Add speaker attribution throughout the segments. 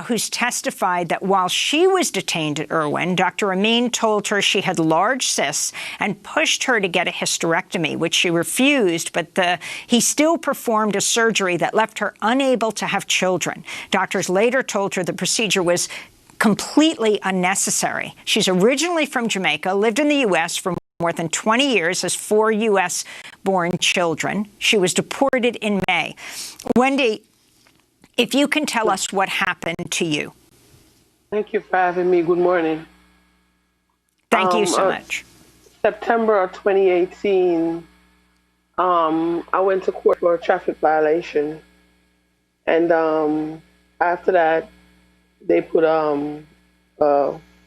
Speaker 1: who's testified that while she was detained at Irwin, Dr. Amin told her she had large cysts and pushed her to get a hysterectomy, which she refused, but he still performed a surgery that left her unable to have children. Doctors later told her the procedure was completely unnecessary. She's originally from Jamaica, lived in the U.S. for more than 20 years, has 4 U.S.-born children. She was deported in May. Wendy, if you can tell us what happened to you.
Speaker 2: Thank you for having me. Good morning.
Speaker 1: Thank you so much.
Speaker 2: September of 2018, I went to court for a traffic violation. And after that, they put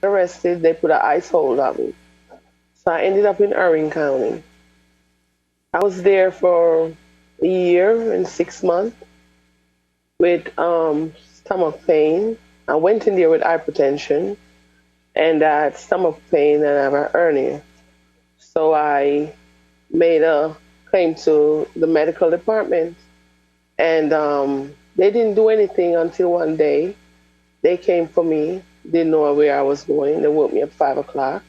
Speaker 2: arrested. They put an ICE hold on me. So I ended up in Irwin County. I was there for a year and 6 months with stomach pain. I went in there with hypertension, and I had stomach pain and I have a hernia. So I made a claim to the medical department, and they didn't do anything until one day. They came for me, didn't know where I was going. They woke me up 5 o'clock.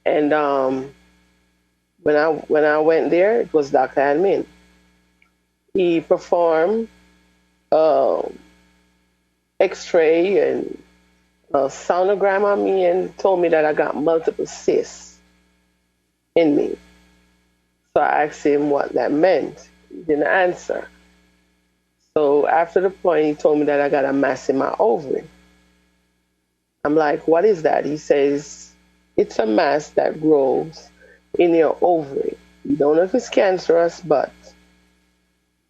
Speaker 2: And when I went there, it was Dr. Admin. He performed X-ray and a sonogram on me and told me that I got multiple cysts in me. So I asked him what that meant. He didn't answer. So after the point, he told me that I got a mass in my ovary. I'm like, what is that? He says, it's a mass that grows in your ovary. You don't know if it's cancerous, but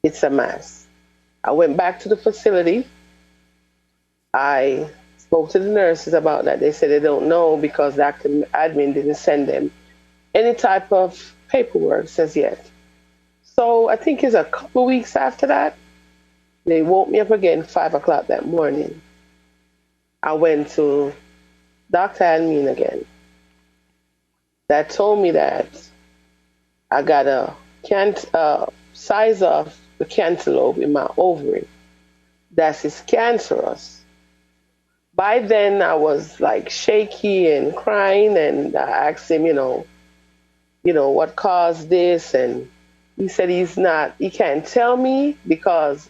Speaker 2: it's a mass. I went back to the facility. I spoke to the nurses about that. They said they don't know because Dr. Admin didn't send them any type of paperwork as yet. So I think it's a couple weeks after that, they woke me up again 5 o'clock that morning. I went to Dr. Admin again. That told me that I got a size of the cantaloupe in my ovary. That is cancerous. By then I was like shaky and crying, and I asked him, what caused this, and he said he can't tell me because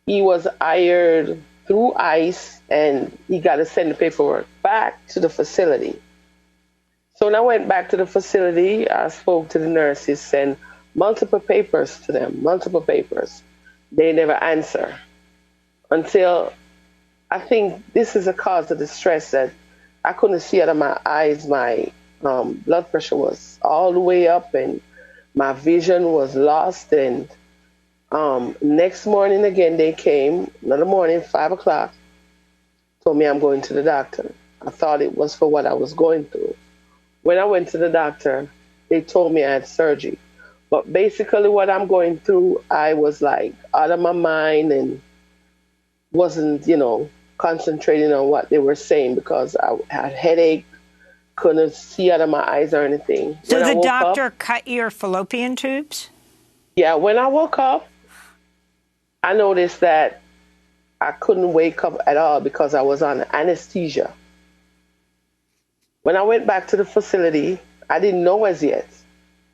Speaker 2: he was hired through ICE and he got to send the paperwork back to the facility. So when I went back to the facility, I spoke to the nurses, sent multiple papers to them, multiple papers. They never answer until I think this is a cause of the stress that I couldn't see out of my eyes. My blood pressure was all the way up and my vision was lost. And next morning again, they came, another morning, 5 o'clock, told me I'm going to the doctor. I thought it was for what I was going through. When I went to the doctor, they told me I had surgery. But basically what I'm going through, I was like out of my mind and wasn't, concentrating on what they were saying because I had headache, couldn't see out of my eyes or anything.
Speaker 1: So the doctor cut your fallopian tubes?
Speaker 2: Yeah, when I woke up, I noticed that I couldn't wake up at all because I was on anesthesia. When I went back to the facility, I didn't know as yet.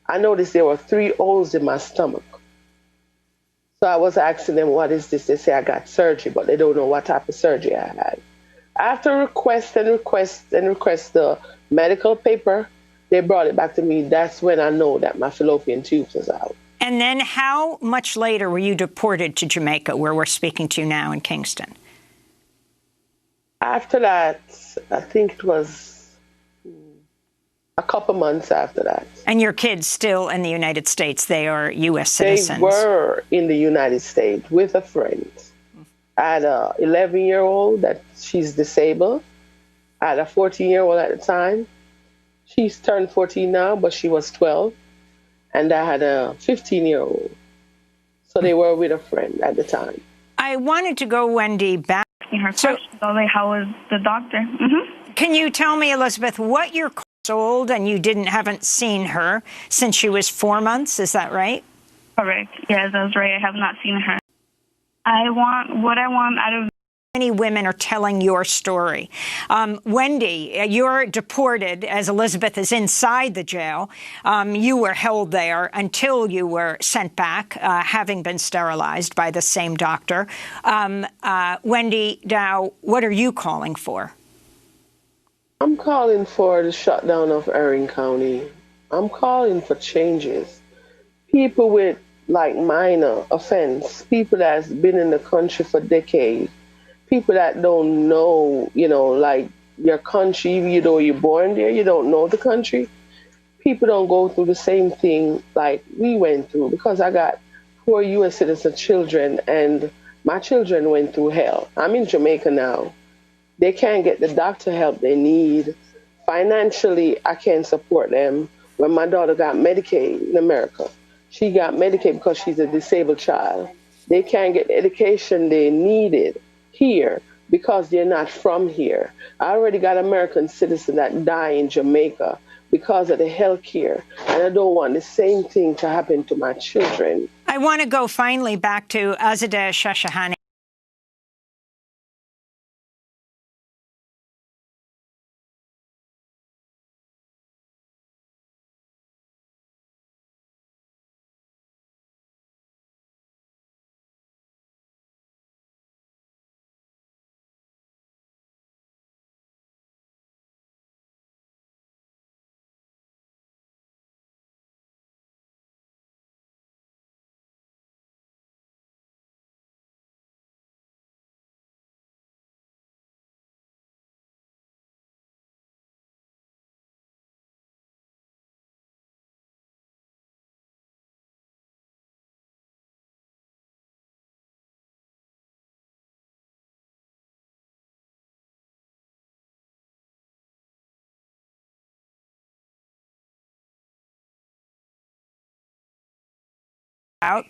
Speaker 2: I noticed there were 3 holes in my stomach. So I was asking them, what is this? They say I got surgery, but they don't know what type of surgery I had. After request the medical paper, they brought it back to me. That's when I know that my fallopian tubes was out.
Speaker 1: And then how much later were you deported to Jamaica, where we're speaking to now in Kingston?
Speaker 2: After that, I think it was a couple months after that.
Speaker 1: And your kids still in the United States? They are U.S. citizens?
Speaker 2: They were in the United States with a friend. I had a 11-year-old that she's disabled. I had a 14-year-old at the time. She's turned 14 now, but she was 12. And I had a 15-year-old. So they were with a friend at the time.
Speaker 1: I wanted to go, Wendy, back.
Speaker 3: So, how was the doctor?
Speaker 1: Can you tell me, Elizabeth, what you're old and you haven't seen her since she was 4 months? Is that right?
Speaker 3: Correct. Yes, that's right. I have not seen her. What I want out of
Speaker 1: Many women are telling your story. Wendy, you're deported as Elizabeth is inside the jail. You were held there until you were sent back, having been sterilized by the same doctor. Wendy Dow, what are you calling for?
Speaker 2: I'm calling for the shutdown of Erin County. I'm calling for changes. People with like minor offense, people that's been in the country for decades, people that don't know, like your country, even though you're born there, you don't know the country. People don't go through the same thing like we went through because I got 4 U.S. citizen children and my children went through hell. I'm in Jamaica now. They can't get the doctor help they need. Financially, I can't support them. When my daughter got Medicaid in America, she got Medicaid because she's a disabled child. They can't get the education they needed here because they're not from here. I already got American citizens that die in Jamaica because of the health care, and I don't want the same thing to happen to my children.
Speaker 1: I want to go finally back to Azadeh Shashahani.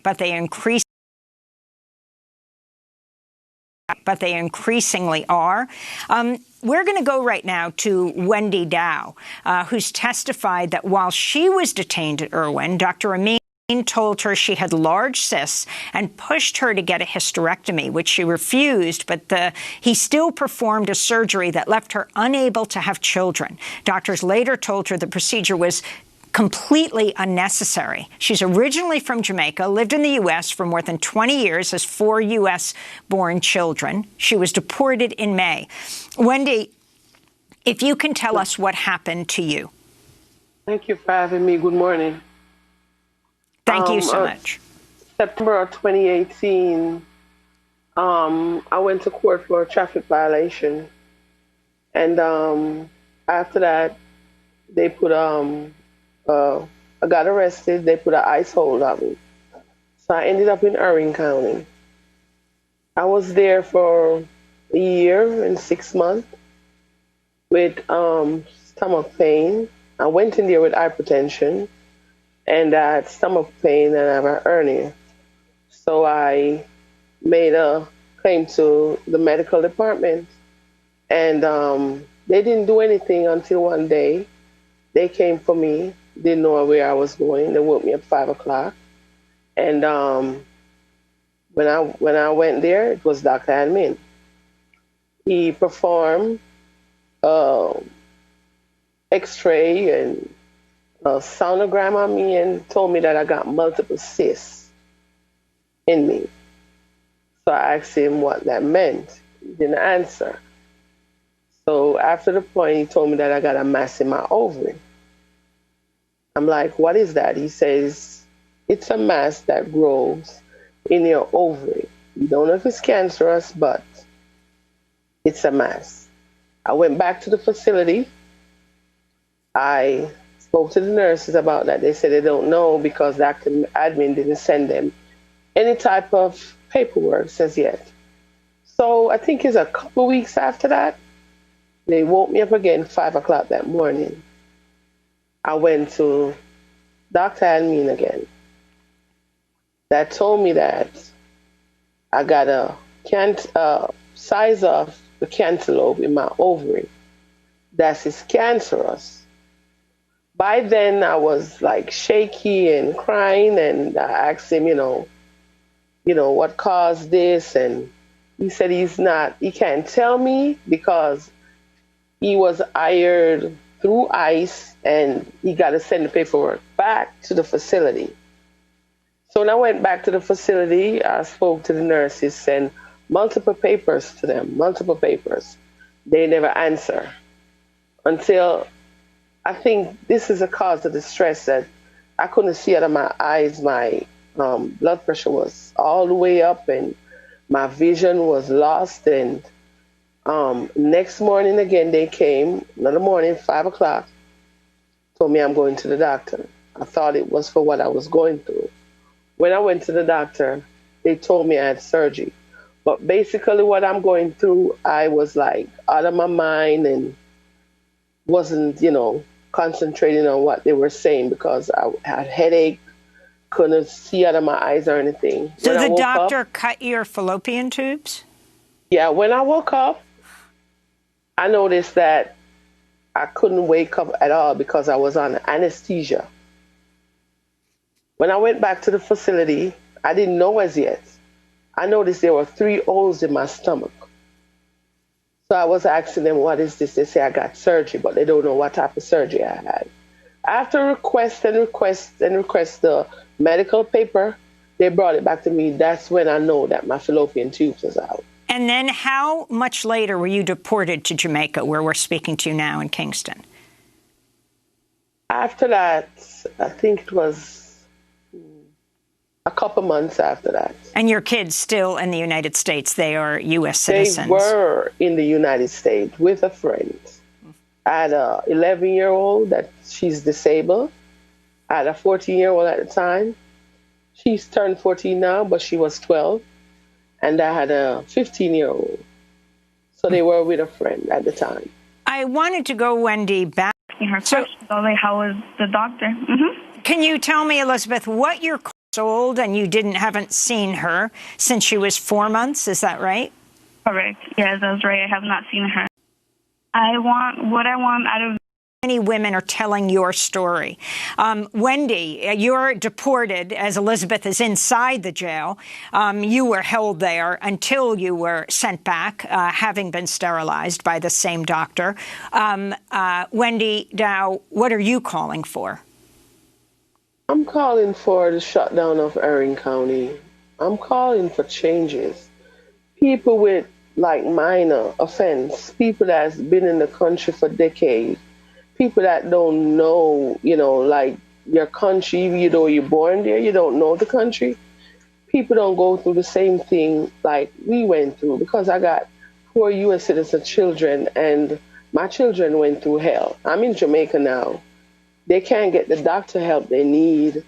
Speaker 1: But they increasingly are. We're going to go right now to Wendy Dow, who's testified that while she was detained at Irwin, Dr. Amin told her she had large cysts and pushed her to get a hysterectomy, which she refused, but he still performed a surgery that left her unable to have children. Doctors later told her the procedure was completely unnecessary. She's originally from Jamaica, lived in the U.S. for more than 20 years, has 4 U.S.-born children. She was deported in May. Wendy, if you can tell us what happened to you.
Speaker 2: Thank you for having me. Good morning.
Speaker 1: Thank you so much.
Speaker 2: September of 2018, I went to court for a traffic violation. And after that, they put I got arrested. They put an ICE hold on me. So I ended up in Erin County. I was there for a year and 6 months with stomach pain. I went in there with hypertension and I had stomach pain and I have a hernia. So I made a claim to the medical department and they didn't do anything until one day. They came for me. Didn't know where I was going. They woke me up 5 o'clock. And when I went there, it was Dr. Admin. He performed X-ray and a sonogram on me and told me that I got multiple cysts in me. So I asked him what that meant. He didn't answer. So after the point, he told me that I got a mass in my ovary. I'm like, what is that? He says, it's a mass that grows in your ovary. You don't know if it's cancerous, but it's a mass. I went back to the facility. I spoke to the nurses about that. They said they don't know because the admin didn't send them any type of paperwork as yet. So I think it's a couple of weeks after that, they woke me up again 5 o'clock that morning. I went to Dr. Admin again. That told me that I got a size of the cantaloupe in my ovary. That is cancerous. By then I was like shaky and crying, and I asked him, what caused this, and He said he can't tell me because he was hired through ICE and he got to send the paperwork back to the facility. So when I went back to the facility, I spoke to the nurses, sent multiple papers to them, multiple papers. They never answer until I think this is a cause of the stress that I couldn't see out of my eyes. My blood pressure was all the way up and my vision was lost. And next morning again, they came, another morning, 5 o'clock, told me I'm going to the doctor. I thought it was for what I was going through. When I went to the doctor, they told me I had surgery. But basically what I'm going through, I was like out of my mind and wasn't, concentrating on what they were saying because I had headache, couldn't see out of my eyes or anything.
Speaker 1: So the doctor cut your fallopian tubes?
Speaker 2: Yeah, when I woke up, I noticed that I couldn't wake up at all because I was on anesthesia. When I went back to the facility, I didn't know as yet. I noticed there were 3 holes in my stomach. So I was asking them, what is this? They say I got surgery, but they don't know what type of surgery I had. After request the medical paper, they brought it back to me. That's when I know that my fallopian tubes was out.
Speaker 1: And then how much later were you deported to Jamaica, where we're speaking to you now in Kingston?
Speaker 2: After that, I think it was a couple months after that.
Speaker 1: And your kids still in the United States? They are U.S. citizens?
Speaker 2: They were in the United States with a friend. I had a 11-year-old that she's disabled. I had a 14-year-old at the time. She's turned 14 now, but she was 12. And I had a 15-year-old. So they were with a friend at the time.
Speaker 1: I wanted to go, Wendy, back.
Speaker 3: So, how was the doctor? Mm-hmm.
Speaker 1: Can you tell me, Elizabeth, what you're old and you haven't seen her since she was 4 months? Is that right?
Speaker 3: Correct. Yes, that's right. I have not seen her. I want out of.
Speaker 1: Many women are telling your story. Wendy, you're deported as Elizabeth is inside the jail. You were held there until you were sent back, having been sterilized by the same doctor. Wendy, now, what are you calling for?
Speaker 2: I'm calling for the shutdown of Erin County. I'm calling for changes. People with minor offense, people that's been in the country for decades, people that don't know, your country, even though you're born there, you don't know the country. People don't go through the same thing like we went through because I got 4 U.S. citizen children and my children went through hell. I'm in Jamaica now. They can't get the doctor help they need.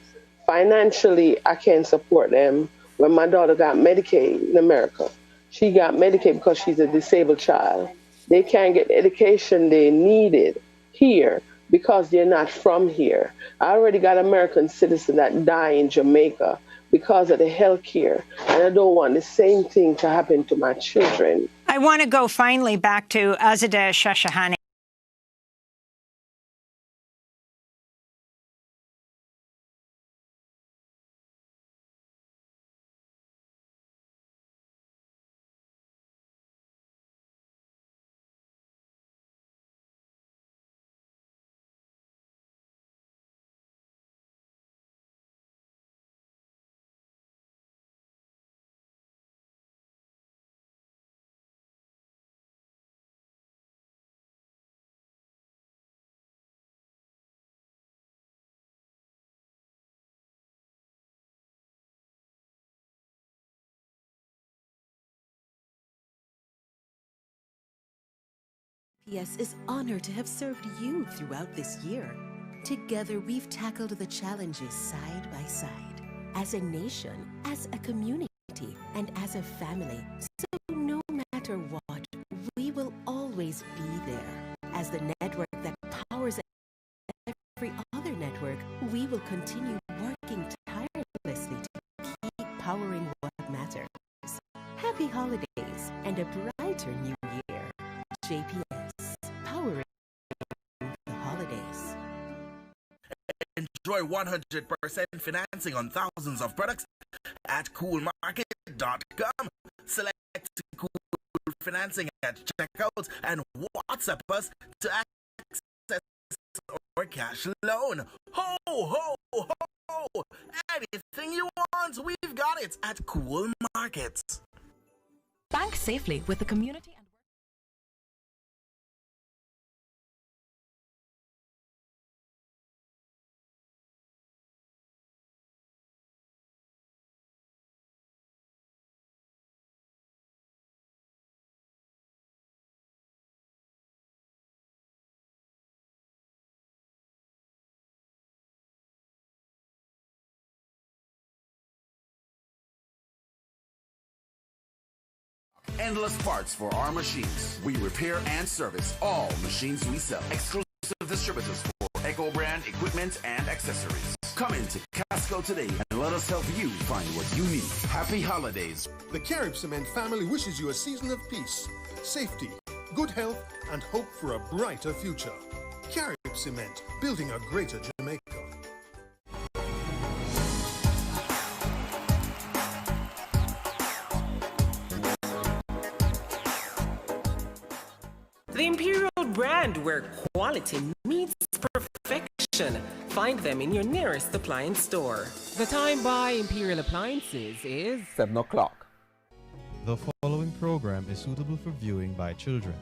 Speaker 2: Financially, I can't support them. When my daughter got Medicaid in America, she got Medicaid because she's a disabled child. They can't get the education they needed here because they're not from here. I already got American citizens that die in Jamaica because of the health care, and I don't want the same thing to happen to my children.
Speaker 1: I want to go finally back to Azadeh Shashahani.
Speaker 4: PS is honored to have served you throughout this year. Together, we've tackled the challenges side by side, as a nation, as a community, and as a family. So no matter what, we will always be there. As the network that powers every other network, we will continue working tirelessly to keep powering what matters. Happy holidays and a brighter new year. JPS, powering the holidays.
Speaker 5: Enjoy 100% financing on thousands of products at coolmarket.com. Select financing at checkout and WhatsApp us to access our cash loan. Ho, ho, ho! Anything you want, we've got it at Cool Markets.
Speaker 6: Bank safely with the community and
Speaker 7: Endless parts for our machines. We repair and service all machines we sell. Exclusive distributors for Echo brand equipment and accessories. Come into Casco today and let us help you find what you need. Happy holidays.
Speaker 8: The Carib Cement family wishes you a season of peace, safety, good health, and hope for a brighter future. Carib Cement, building a greater Jamaica.
Speaker 9: The Imperial brand, where quality meets perfection. Find them in your nearest appliance store.
Speaker 10: The time by Imperial Appliances is
Speaker 11: 7 o'clock.
Speaker 12: The following program is suitable for viewing by children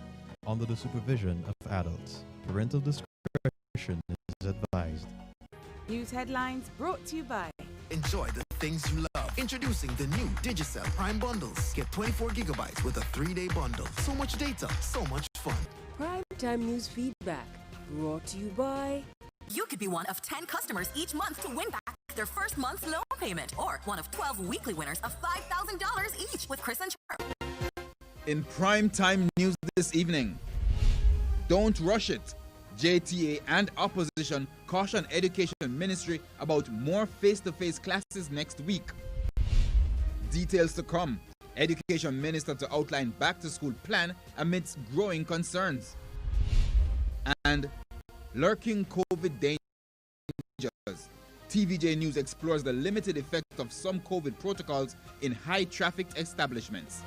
Speaker 12: under the supervision of adults. Parental discretion is advised.
Speaker 13: News headlines brought to you by...
Speaker 14: Enjoy the things you love. Introducing the new Digicel Prime Bundles. Get 24 gigabytes with a 3-day bundle. So much data, so much fun.
Speaker 15: Prime Time News feedback brought to you by...
Speaker 6: You could be one of 10 customers each month to win back their first month's loan payment, or one of 12 weekly winners of $5,000 each with Chris and Chirp.
Speaker 16: In Prime Time News this evening, don't rush it. JTA and opposition caution Education Ministry about more face-to-face classes next week. Details to come. Education Minister to outline back-to-school plan amidst growing concerns. And lurking COVID dangers. TVJ News explores the limited effect of some COVID protocols in high-trafficked establishments.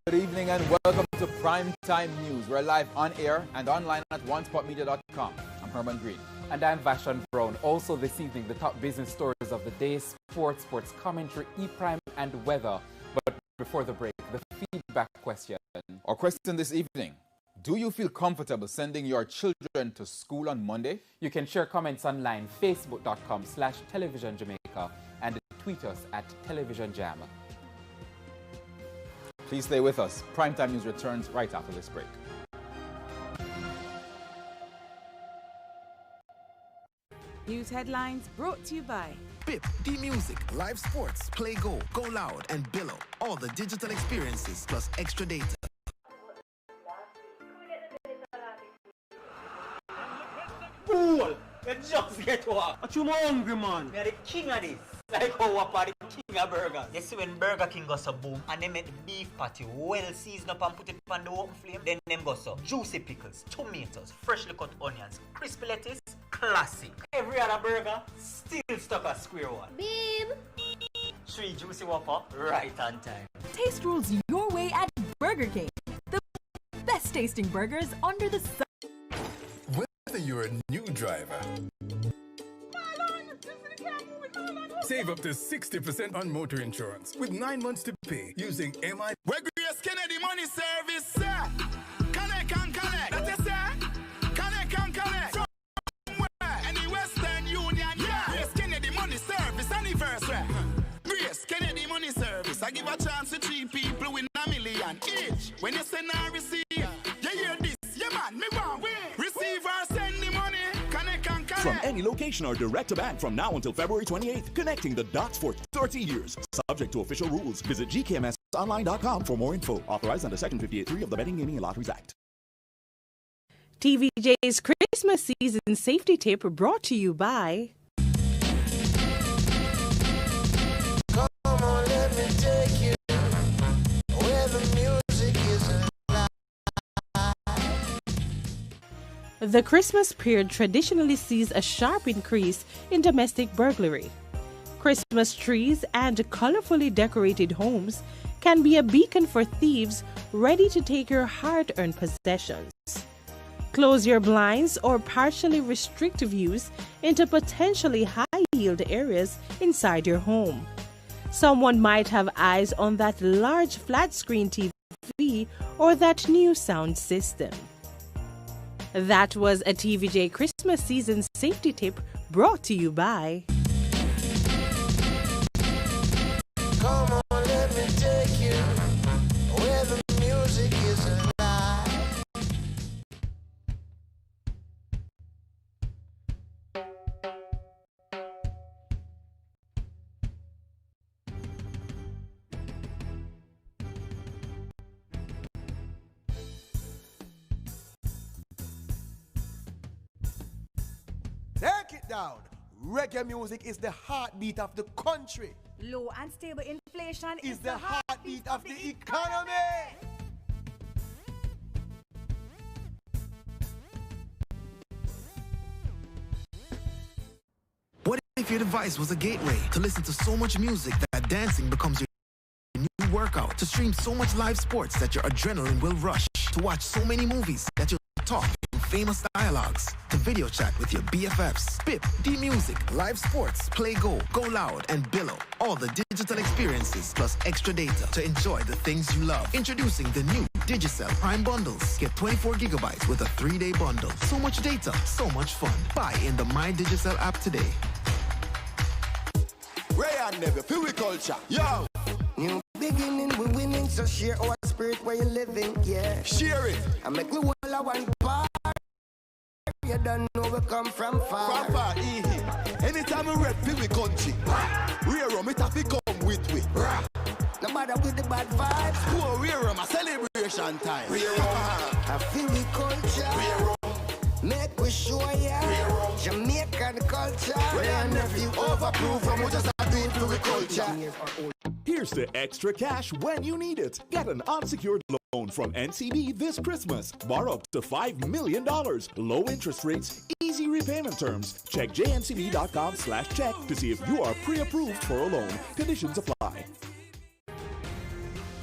Speaker 11: Good evening and welcome to Prime Time News. We're live on air and online at onespotmedia.com. I'm Herman Green.
Speaker 10: And I'm Vashon Brown. Also this evening, the top business stories of the day, sports commentary, e-prime and weather. But before the break, the feedback question.
Speaker 11: Our question this evening: do you feel comfortable sending your children to school on Monday?
Speaker 10: You can share comments online, facebook.com/televisionjamaica, and tweet us at televisionjam.
Speaker 11: Please stay with us. Primetime News returns right after this break.
Speaker 13: News headlines brought to you by
Speaker 14: BIP, D-Music, live sports, play go, go loud, and billow. All the digital experiences plus extra data.
Speaker 17: Fool! You just get what? What you hungry, man? Me are the king of this. Like how what are the king of burgers? You see when Burger King goes so boom and they make the beef patty well seasoned up and put it on the open flame, then them go so juicy pickles, tomatoes, freshly cut onions, crispy lettuce, classic. Every other burger still stuck at square one.
Speaker 18: Babe!
Speaker 17: 3 juicy whopper right on time.
Speaker 19: Taste rules your way at Burger King. The best tasting burgers under the sun.
Speaker 20: Whether you're a new driver, save up to 60% on motor insurance with 9 months to pay using MI.
Speaker 5: Where Grace Kennedy Money Service, sir. Connect and collect. That is, sir. Connect and collect. From where? Any Western Union, yeah. Grace Kennedy Money Service anniversary. Grace Kennedy Money Service. I give a chance to 3 people win $1 million each. When you send and receive, you hear this, yeah man, me want win. Receive or send the money.
Speaker 21: From any location or direct to bank from now until February 28th. Connecting the dots for 30 years. Subject to official rules. Visit gkmsonline.com for more info. Authorized under Section 58.3 of the Betting, Gaming and Lotteries Act.
Speaker 22: TVJ's Christmas season safety tip brought to you by...
Speaker 23: Come on, let me take you where the music is alive.
Speaker 22: The Christmas period traditionally sees a sharp increase in domestic burglary. Christmas trees and colorfully decorated homes can be a beacon for thieves ready to take your hard-earned possessions. Close your blinds or partially restrict views into potentially high-yield areas inside your home. Someone might have eyes on that large flat-screen TV or that new sound system. That was a TVJ Christmas season safety tip brought to you by...
Speaker 23: Come on, let me take you where the music is alive.
Speaker 2: Take it down. Reggae music is the heartbeat of the country.
Speaker 3: Low and stable inflation
Speaker 2: is the heartbeat of the economy.
Speaker 14: What if your device was a gateway to listen to so much music that dancing becomes your new workout, to stream so much live sports that your adrenaline will rush, to watch so many movies that you'll talk in famous dialogues, to video chat with your BFFs, Pip, D-Music, live sports, Play Go, Go Loud, and Billow. All the digital experiences plus extra data to enjoy the things you love. Introducing the new Digicel Prime Bundles. Get 24 gigabytes with a 3-day bundle. So much data, so much fun. Buy in the My Digicel app today.
Speaker 2: Ray and Never, feel we culture. Yo!
Speaker 23: New beginning, we winning, so share our spirit where you're living, yeah.
Speaker 2: Share it.
Speaker 23: I make we all a one part. You don't know we come from far.
Speaker 2: From far, anytime we rap, feel we country. Rear rum, it have to come with we.
Speaker 23: No matter with the bad vibes.
Speaker 2: Whoa, rear rum, a celebration time. Rear rum.
Speaker 23: I feel we culture.
Speaker 2: Rear rum.
Speaker 23: Make we show ya. Jamaican culture.
Speaker 2: Ray and Nephew overproof from what just do it for we culture.
Speaker 21: Here's the extra cash when you need it. Get an unsecured loan from NCB this Christmas. Borrow up to $5 million. Low interest rates, easy repayment terms. Check jncb.com/check to see if you are pre-approved for a loan. Conditions apply.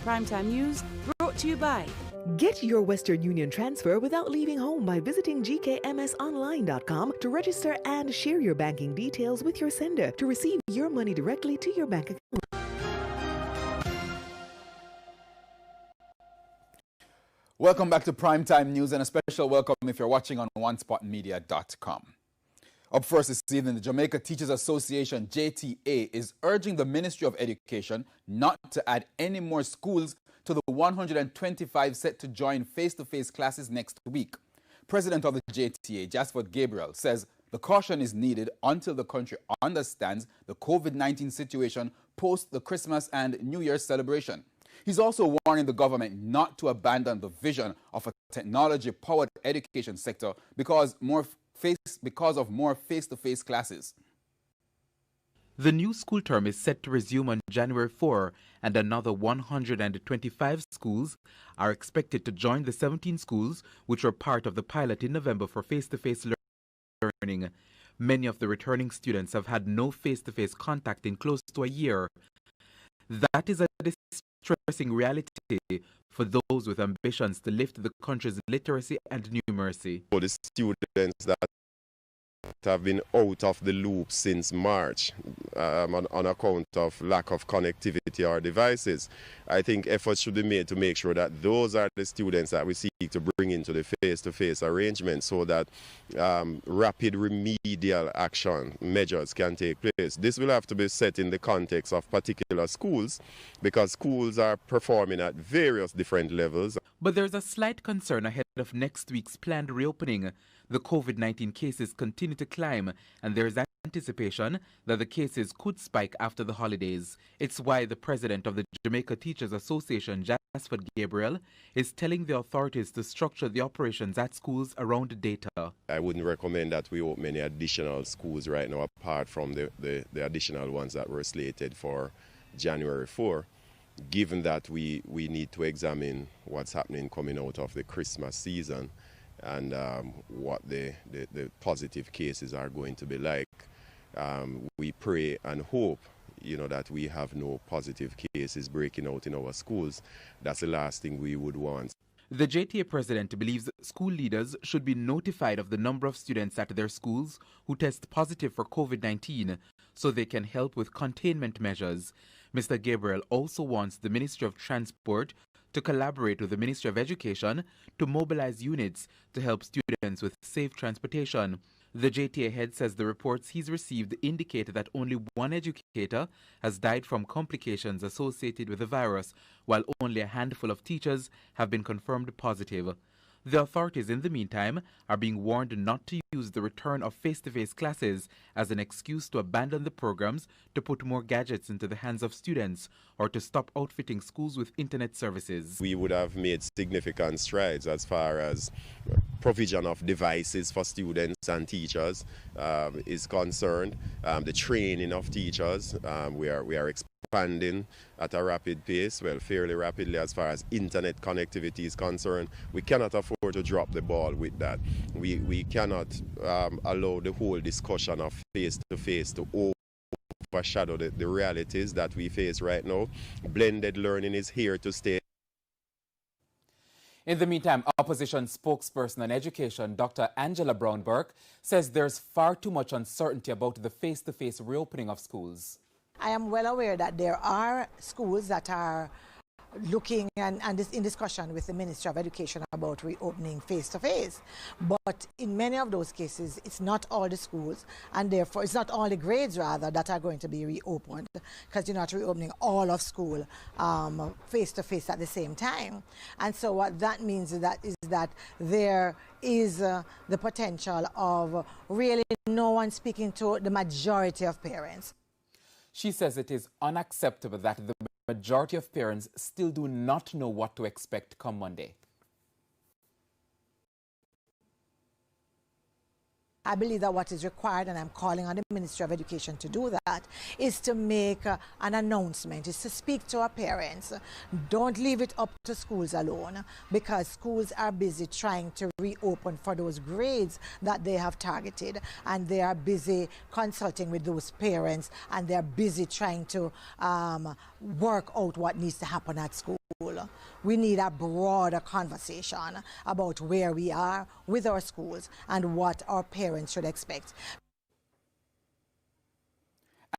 Speaker 13: Primetime News brought to you by...
Speaker 18: Get your Western Union transfer without leaving home by visiting gkmsonline.com to register and share your banking details with your sender to receive your money directly to your bank account.
Speaker 11: Welcome back to Primetime News, and a special welcome if you're watching on onespotmedia.com. Up first this evening, the Jamaica Teachers Association, JTA, is urging the Ministry of Education not to add any more schools to the 125 set to join face-to-face classes next week. President of the JTA, Jasford Gabriel, says the caution is needed until the country understands the COVID-19 situation post the Christmas and New Year's celebration. He's also warning the government not to abandon the vision of a technology-powered education sector because of more face-to-face classes.
Speaker 24: The new school term is set to resume on January 4, and another 125 schools are expected to join the 17 schools which were part of the pilot in November for face-to-face learning. Many of the returning students have had no face-to-face contact in close to a year. That is a distressing reality for those with ambitions to lift the country's literacy and numeracy.
Speaker 25: For the students that have been out of the loop since March on account of lack of connectivity or devices, I think efforts should be made to make sure that those are the students that we seek to bring into the face-to-face arrangement so that rapid remedial action measures can take place. This will have to be set in the context of particular schools because schools are performing at various different levels.
Speaker 24: But there's a slight concern ahead of next week's planned reopening. The COVID-19 cases continue to climb, and there is anticipation that the cases could spike after the holidays. It's why the president of the Jamaica Teachers Association, Jasford Gabriel, is telling the authorities to structure the operations at schools around data.
Speaker 25: I wouldn't recommend that we open any additional schools right now apart from the additional ones that were slated for January 4, given that we need to examine what's happening coming out of the Christmas season and what the positive cases are going to be like. We pray and hope that we have no positive cases breaking out in our schools. That's the last thing we would want.
Speaker 24: The JTA president believes school leaders should be notified of the number of students at their schools who test positive for COVID-19 so they can help with containment measures. Mr. Gabriel also wants the Ministry of Transport to collaborate with the Ministry of Education to mobilize units to help students with safe transportation. The JTA head says the reports he's received indicate that only one educator has died from complications associated with the virus, while only a handful of teachers have been confirmed positive. The authorities, in the meantime, are being warned not to use the return of face-to-face classes as an excuse to abandon the programs, to put more gadgets into the hands of students, or to stop outfitting schools with internet services.
Speaker 25: We would have made significant strides as far as provision of devices for students and teachers is concerned. The training of teachers, we are expanding at a rapid pace, well, fairly rapidly as far as internet connectivity is concerned. We cannot afford to drop the ball with that. We cannot allow the whole discussion of face-to-face to overshadow the realities that we face right now. Blended learning is here to stay.
Speaker 10: In the meantime, opposition spokesperson on education, Dr. Angela Brown-Burke, says there's far too much uncertainty about the face-to-face reopening of schools.
Speaker 1: I am well aware that there are schools that are looking and in discussion with the Ministry of Education about reopening face-to-face. But in many of those cases, it's not all the schools, and therefore it's not all the grades, rather, that are going to be reopened, because you're not reopening all of school face-to-face at the same time. And so what that means is that there is the potential of really no one speaking to the majority of parents.
Speaker 10: She says it is unacceptable that the majority of parents still do not know what to expect come Monday.
Speaker 1: I believe that what is required, and I'm calling on the Ministry of Education to do that, is to make an announcement, is to speak to our parents. Don't leave it up to schools alone, because schools are busy trying to reopen for those grades that they have targeted, and they are busy consulting with those parents, and they're busy trying to work out what needs to happen at school. We need a broader conversation about where we are with our schools and what our parents should expect.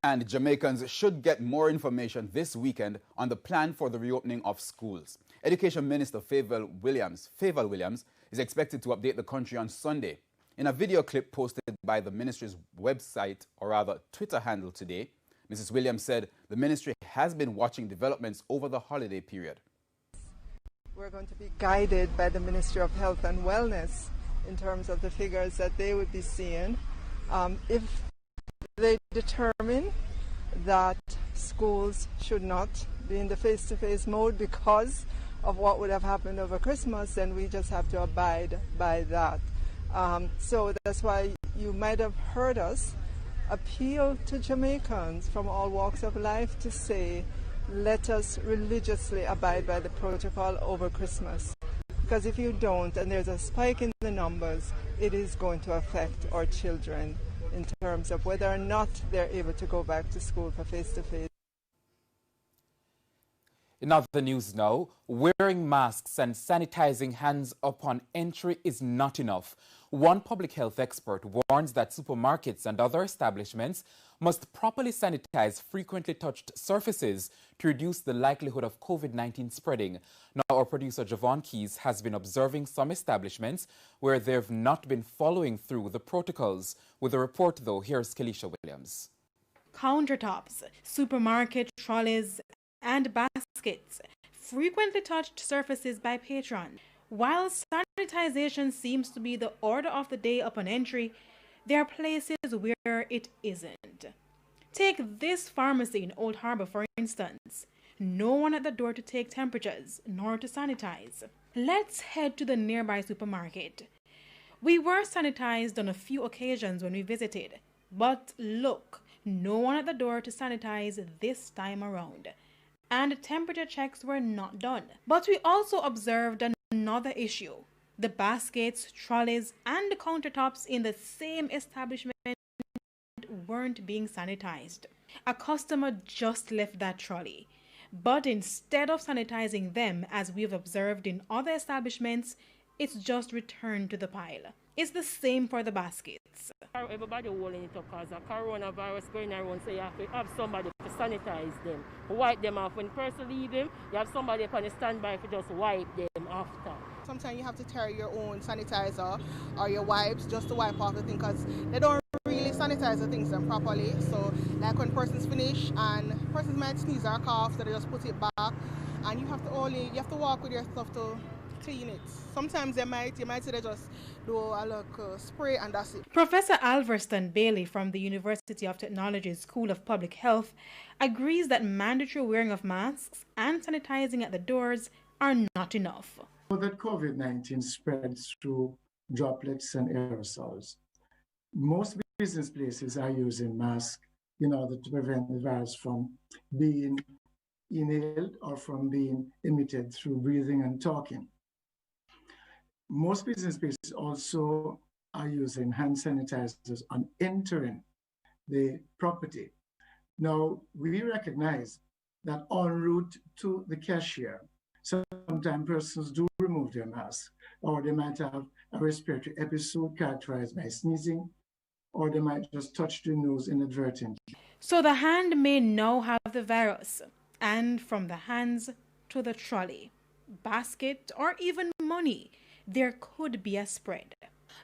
Speaker 11: And Jamaicans should get more information this weekend on the plan for the reopening of schools. Education Minister Favour Williams is expected to update the country on Sunday. In a video clip posted by the ministry's website, or rather Twitter handle today, Mrs. Williams said the ministry has been watching developments over the holiday period.
Speaker 4: We're going to be guided by the Ministry of Health and Wellness in terms of the figures that they would be seeing. If they determine that schools should not be in the face-to-face mode because of what would have happened over Christmas, then we just have to abide by that. So that's why you might have heard us appeal to Jamaicans from all walks of life to say, let us religiously abide by the protocol over Christmas. Because if you don't, and there's a spike in the numbers, it is going to affect our children in terms of whether or not they're able to go back to school for face-to-face.
Speaker 10: In other news now, wearing masks and sanitizing hands upon entry is not enough. One public health expert warns that supermarkets and other establishments must properly sanitize frequently touched surfaces to reduce the likelihood of COVID-19 spreading. Now, our producer Javon Keys has been observing some establishments where they've not been following through the protocols. With a report, though, here's Kelisha Williams.
Speaker 7: Countertops, supermarket trolleys, and baskets frequently touched surfaces by patrons. While sanitization seems to be the order of the day upon entry, there are places where it isn't. Take this pharmacy in Old Harbour, for instance. No one at the door to take temperatures, nor to sanitize. Let's head to the nearby supermarket. We were sanitized on a few occasions when we visited, but look, no one at the door to sanitize this time around. And temperature checks were not done. But we also observed another issue. The baskets, trolleys, and the countertops in the same establishment weren't being sanitized. A customer just left that trolley, but instead of sanitizing them, as we've observed in other establishments, it's just returned to the pile. It's the same for the baskets.
Speaker 6: Everybody holding it up because a coronavirus going around, so you have to have somebody to sanitize them, wipe them off. When the person leave them, you have somebody upon the standby to just wipe them after.
Speaker 8: Sometimes you have to carry your own sanitizer or your wipes just to wipe off the thing because they don't really sanitize the things them properly. So like when persons finish and persons might sneeze or cough, so they just put it back, and you have to walk with your stuff to clean it. Sometimes you might say they just do a spray and that's it.
Speaker 7: Professor Alverston Bailey from the University of Technology's School of Public Health agrees that mandatory wearing of masks and sanitizing at the doors are not enough.
Speaker 9: So that COVID-19 spreads through droplets and aerosols. Most business places are using masks in order to prevent the virus from being inhaled or from being emitted through breathing and talking. Most business places also are using hand sanitizers on entering the property. Now, we recognize that en route to the cashier, sometimes persons do remove their mask, or they might have a respiratory episode characterized by sneezing, or they might just touch the nose inadvertently.
Speaker 7: So the hand may now have the virus, and from the hands to the trolley, basket, or even money, there could be a spread.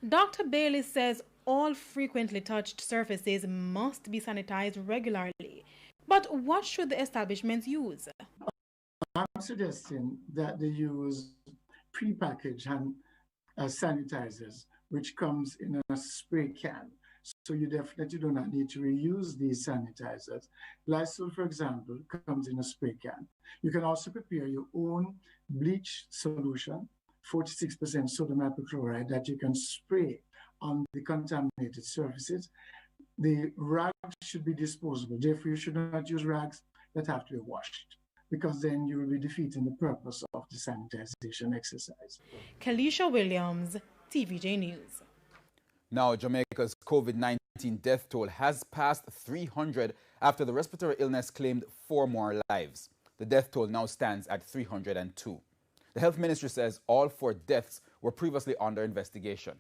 Speaker 7: Dr. Bailey says all frequently touched surfaces must be sanitized regularly. But what should the establishments use?
Speaker 9: I'm suggesting that they use prepackaged hand sanitizers, which comes in a spray can. So you definitely do not need to reuse these sanitizers. Lysol, for example, comes in a spray can. You can also prepare your own bleach solution, 46% sodium hypochlorite, that you can spray on the contaminated surfaces. The rags should be disposable. Therefore, you should not use rags that have to be washed, because then you will be defeating the purpose of the sanitization exercise.
Speaker 7: Kalisha Williams, TVJ News.
Speaker 11: Now, Jamaica's COVID-19 death toll has passed 300 after the respiratory illness claimed 4 more lives. The death toll now stands at 302. The health ministry says all 4 deaths were previously under investigation.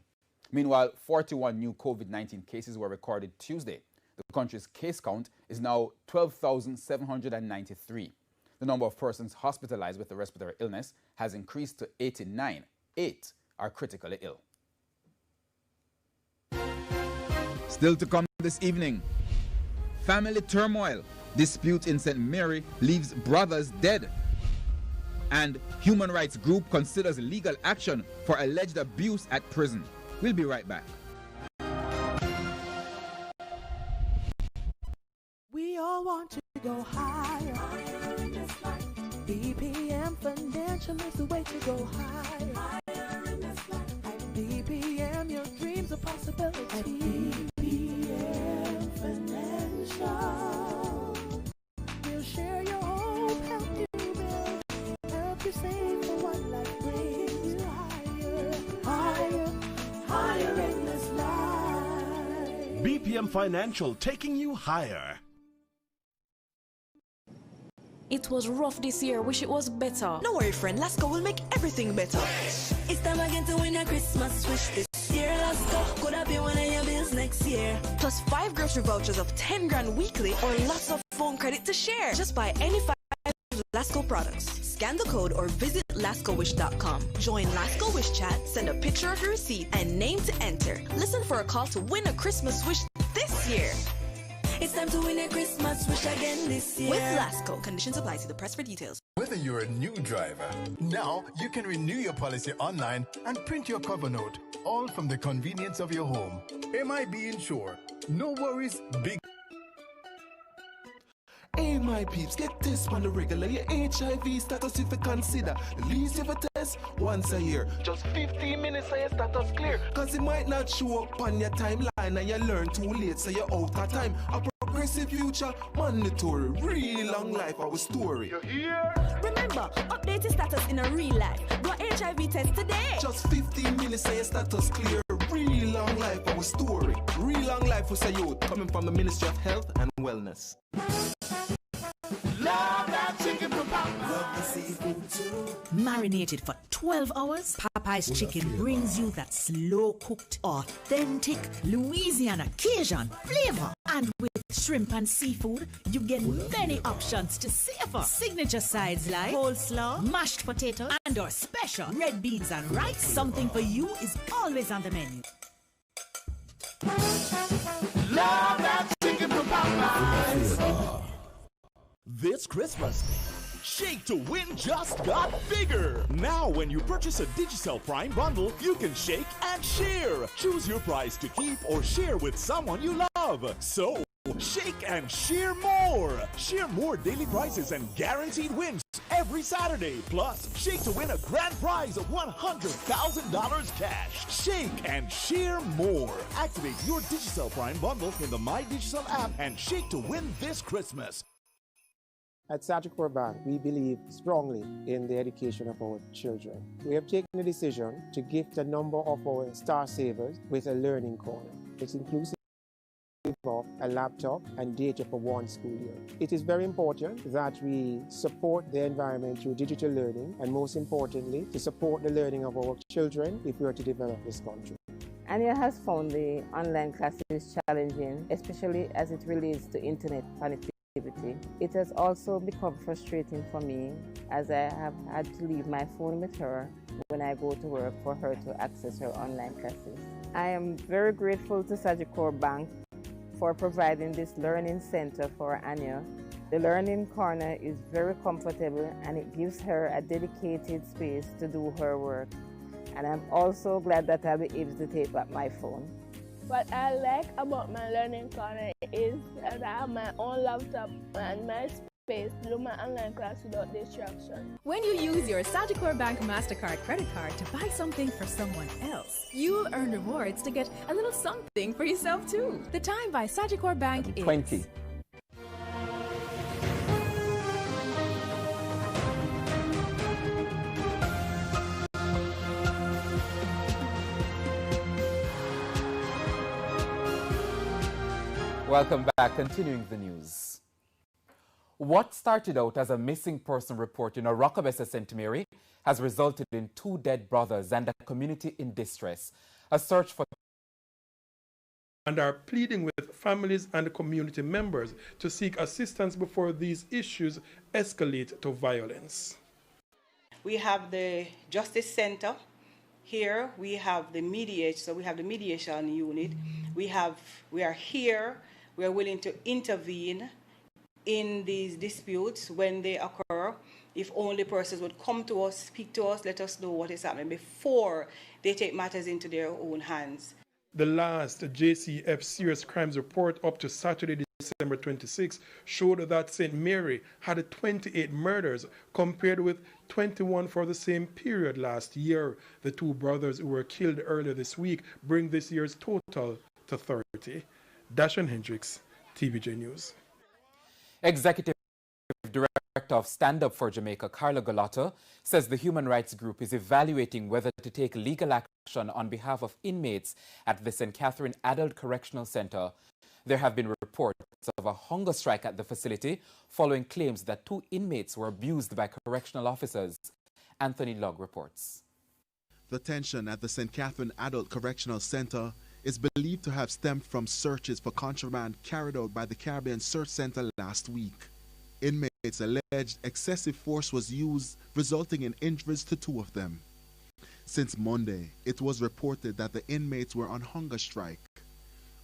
Speaker 11: Meanwhile, 41 new COVID-19 cases were recorded Tuesday. The country's case count is now 12,793. The number of persons hospitalized with the respiratory illness has increased to 89. 8 are critically ill.
Speaker 16: Still to come this evening, family turmoil, dispute in St. Mary leaves brothers dead. And human rights group considers legal action for alleged abuse at prison. We'll be right back.
Speaker 12: We all want to go higher. BPM Financial is the way to go higher. At BPM, your dreams are possibilities. At BPM Financial, we'll share your hope, help you build, help you save for what life brings you higher, higher in this life.
Speaker 15: BPM Financial, taking you higher.
Speaker 26: It was rough this year, wish it was better.
Speaker 27: No worry, friend, let's go, we'll make everything better. It's time again to win a Christmas wish this year. Let's go, could have been one of your bills next year.
Speaker 26: Plus 5 grocery vouchers of 10 grand weekly or lots of phone credit to share.
Speaker 27: Just buy any 5 Lasco products. Scan the code or visit lascowish.com. Join Lasco Wish Chat, send a picture of your receipt and name to enter. Listen for a call to win a Christmas wish this year. It's time to win a Christmas wish again this year. With Lasco, conditions apply. See the press for details.
Speaker 20: Whether you're a new driver, now you can renew your policy online and print your cover note, all from the convenience of your home. MIB Insure. No worries, big.
Speaker 28: Hey, my peeps, get this on the regular. Your HIV status if you consider. The least you ever test once a year. Just 15 minutes and your status clear. Cause it might not show up on your timeline and you learn too late, so you're out of time. A progressive future, mandatory. Real long life, our story. You hear?
Speaker 27: Remember, update your status in a real life. Go HIV test today.
Speaker 28: Just 15 minutes and your status clear. Real long life, our story. Real long life for say youth, coming from the Ministry of Health and Wellness.
Speaker 12: Love that chicken from Popeyes. Love the seafood too.
Speaker 2: Marinated for 12 hours, Popeye's chicken brings you that slow-cooked, authentic Louisiana Cajun flavor. And with shrimp and seafood, you get many options to savor. Signature sides like coleslaw, mashed potatoes, and our special red beans and rice. Something for you is always on the menu.
Speaker 12: Love that chicken from Popeyes.
Speaker 21: This Christmas, Shake to Win just got bigger. Now, when you purchase a Digicel Prime bundle, you can shake and share. Choose your prize to keep or share with someone you love. So, shake and share more. Share more daily prizes and guaranteed wins every Saturday. Plus, shake to win a grand prize of $100,000 cash. Shake and share more. Activate your Digicel Prime bundle in the My Digicel app and shake to win this Christmas.
Speaker 3: At Sagicor Bank, we believe strongly in the education of our children. We have taken the decision to gift a number of our star savers with a learning corner. It's inclusive of a laptop and data for one school year. It is very important that we support the environment through digital learning and, most importantly, to support the learning of our children if we are to develop this country.
Speaker 5: Anya has found the online classes challenging, especially as it relates to internet connectivity. It has also become frustrating for me as I have had to leave my phone with her when I go to work for her to access her online classes. I am very grateful to Sagicor Bank for providing this learning center for Anya. The learning corner is very comfortable and it gives her a dedicated space to do her work. And I'm also glad that I'll be able to take back my phone.
Speaker 14: What I like about my learning corner is that I have my own laptop and my space to do my online class without distraction.
Speaker 17: When you use your Sagicor Bank MasterCard credit card to buy something for someone else, you'll earn rewards to get a little something for yourself too. The time by Sagicor Bank is
Speaker 19: 20.
Speaker 10: Welcome back. Continuing the news. What started out as a missing person report in Orocabessa, St. Mary has resulted in 2 dead brothers and a community in distress. A search for
Speaker 22: and are pleading with families and community members to seek assistance before these issues escalate to violence.
Speaker 23: We have the Justice Center. Here we have the mediation, so we have the mediation unit. We are here. We are willing to intervene in these disputes when they occur. If only persons would come to us, speak to us, let us know what is happening before they take matters into their own hands.
Speaker 22: The last JCF serious crimes report up to Saturday, December 26, showed that St. Mary had 28 murders compared with 21 for the same period last year. The 2 brothers who were killed earlier this week bring this year's total to 30. Dashan Hendricks, TVJ News.
Speaker 10: Executive Director of Stand Up for Jamaica, Carla Galata, says the human rights group is evaluating whether to take legal action on behalf of inmates at the St. Catherine Adult Correctional Center. There have been reports of a hunger strike at the facility following claims that 2 inmates were abused by correctional officers. Anthony Logg reports.
Speaker 29: The tension at the St. Catherine Adult Correctional Center is believed to have stemmed from searches for contraband carried out by the Caribbean Search Center last week. Inmates alleged excessive force was used, resulting in injuries to 2 of them. Since Monday, it was reported that the inmates were on hunger strike.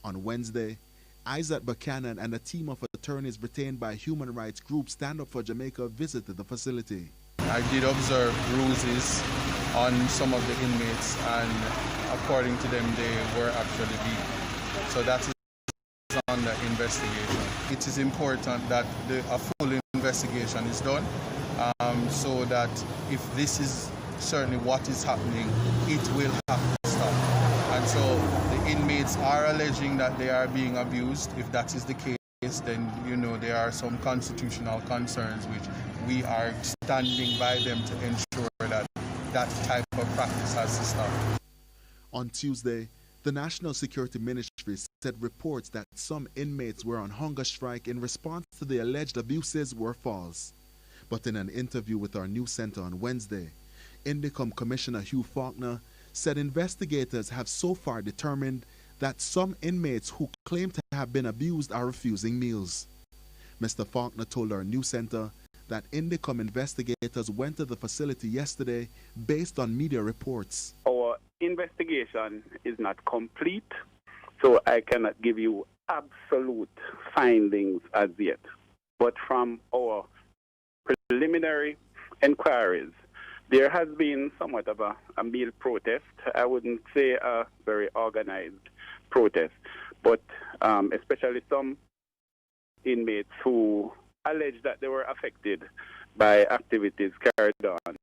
Speaker 29: On Wednesday, Isaac Buchanan and a team of attorneys retained by human rights group Stand Up for Jamaica visited the facility.
Speaker 30: I did observe bruises on some of the inmates, and according to them, they were actually beaten. So that is under investigation. It is important that a full investigation is done, so that if this is certainly what is happening, it will have to stop. And so the inmates are alleging that they are being abused. If that is the case, then there are some constitutional concerns which we are standing by them to ensure that that type of practice has to stop.
Speaker 29: On Tuesday, The National Security Ministry said reports that some inmates were on hunger strike in response to the alleged abuses were false. But in an interview with our news center on Wednesday, Indicom Commissioner Hugh Faulkner said investigators have so far determined that some inmates who claim to have been abused are refusing meals. Mr. Faulkner told our news center that Indicom investigators went to the facility yesterday based on media reports.
Speaker 1: Our investigation is not complete, so I cannot give you absolute findings as yet. But from our preliminary inquiries, there has been somewhat of a meal protest. I wouldn't say a very organized protest, but especially some inmates who allege that they were affected by activities carried on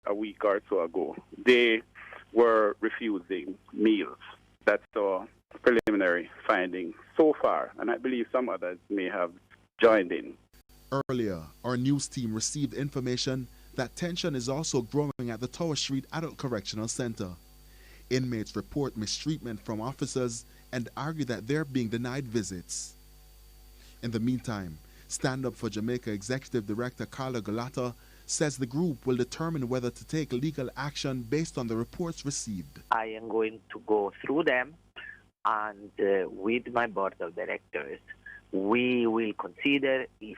Speaker 1: a week or so ago. They were refusing meals. That's our preliminary finding so far, and I believe some others may have joined in.
Speaker 29: Earlier, our news team received information that tension is also growing at the Tower Street Adult Correctional Center. Inmates report mistreatment from officers and argue that they're being denied visits. In the meantime, Stand Up for Jamaica Executive Director Carla Galata says the group will determine whether to take legal action based on the reports received.
Speaker 4: I am going to go through them, and with my board of directors, we will consider if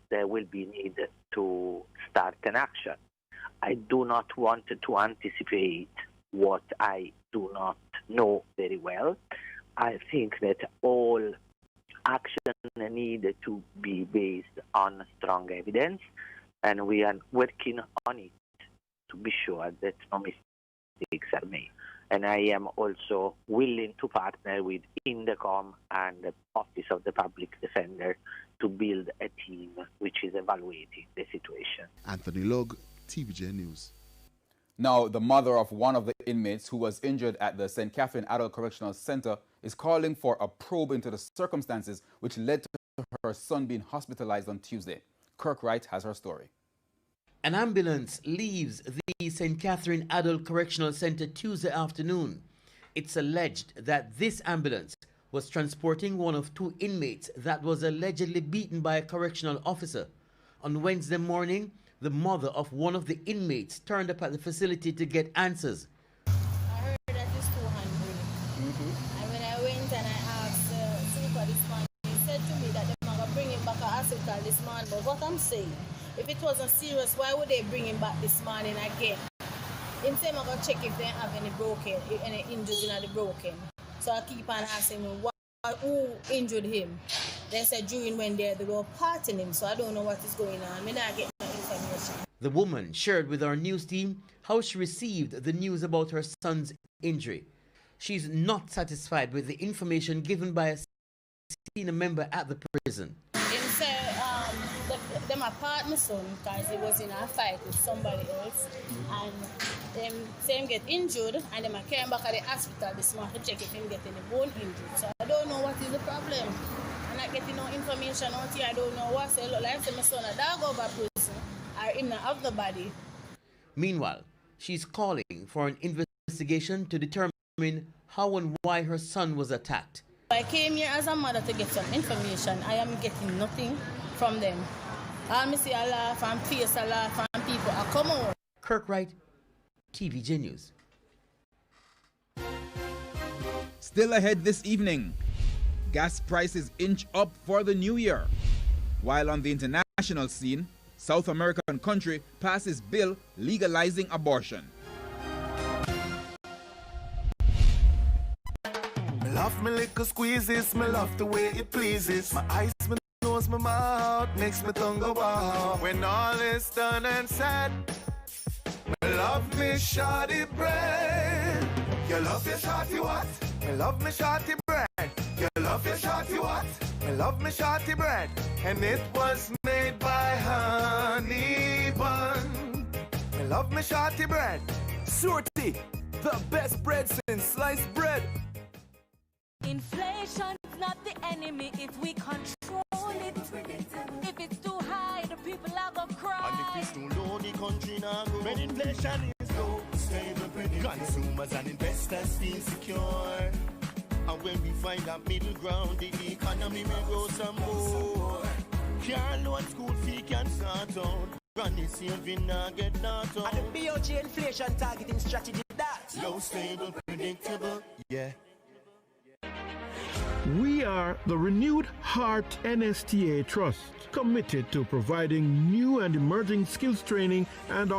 Speaker 4: there will be need to start an action. I do not want to anticipate what I do not know very well. I think that all action need to be based on strong evidence, and we are working on it to be sure that no mistakes are made. And I am also willing to partner with Indicom and the Office of the Public Defender to build a team which is evaluating the situation.
Speaker 29: Anthony Log, TVJ News.
Speaker 11: Now, the mother of one of the inmates who was injured at the St. Catherine Adult Correctional Center is calling for a probe into the circumstances which led to her son being hospitalized on Tuesday. Kirk Wright has her story.
Speaker 6: An ambulance leaves the St. Catherine Adult Correctional Center Tuesday afternoon. It's alleged that this ambulance was transporting one of two inmates that was allegedly beaten by a correctional officer. On Wednesday morning, the mother of one of the inmates turned up at the facility to get answers.
Speaker 8: I heard that it's too hungry. And when I went and I asked Super this morning, he said to me that they're going to bring him back to hospital this morning. But what I'm saying, if it wasn't serious, why would they bring him back this morning again? In time I'm going to check if they have any injuries in the broken. So I keep on asking him who injured him. They said during when they were parting him, so I don't know what is going on. I'm not getting no information.
Speaker 6: The woman shared with our news team how she received the news about her son's injury. She's not satisfied with the information given by a senior member at the prison.
Speaker 8: Him said them apart my son because he was in a fight with somebody else, and them say him get injured, and them carry him back at the hospital this morning to check if him get any bone injury. So I don't know what is the problem. I'm not getting no information out here. I don't know what. So it look like my son a dog over prison or him not have the body.
Speaker 6: Meanwhile, she's calling for an investigation to determine how and why her son was attacked.
Speaker 8: I came here as a mother to get some information. I am getting nothing from them. All me see a laugh and face a laugh and people are come out.
Speaker 6: Kirk Wright, TVJ News.
Speaker 16: Still ahead this evening, gas prices inch up for the new year. While on the international scene, South American country passes bill legalizing abortion.
Speaker 28: Me love me little squeezes, me love the way it pleases. My eyes, my nose, my mouth makes me tongue go wild. When all is done and said, me love me shawty bread. You love your shawty what? Me love me shawty bread. You love your shawty what? Me love me shawty bread. And it was made by honey bun. Me love me shawty bread.
Speaker 9: Shorty, the best bread since sliced bread.
Speaker 13: Inflation's not the enemy if we control it. If it's too high, the people are gonna cry.
Speaker 28: And if it's too low, the country now go. When inflation is low, stable penny. Consumers and investors feel secure.
Speaker 2: And when we find that middle ground, the economy will grow some more. Car loan, school fee can start out. Granny saving now get knocked out.
Speaker 7: And the BOG inflation targeting strategy that.
Speaker 2: Low, stable, predictable, yeah.
Speaker 15: We are the Renewed Heart NSTA Trust, committed to providing new and emerging skills training and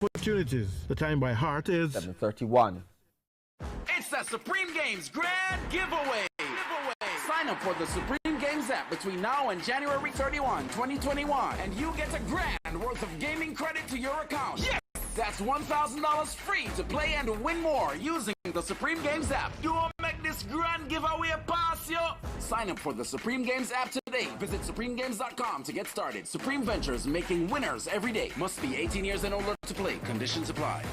Speaker 15: opportunities. The time by heart is
Speaker 18: 7:31.
Speaker 19: It's the Supreme Games Grand Giveaway. Sign up for the Supreme Games app between now and January 31, 2021, and you get $1,000 worth of gaming credit to your account. Yes! That's $1,000 free to play and win more using the Supreme Games app. Don't make this grand giveaway pass, yo! Sign up for the Supreme Games app today. Visit supremegames.com to get started. Supreme Ventures, making winners every day. Must be 18 years and older to play. Conditions apply.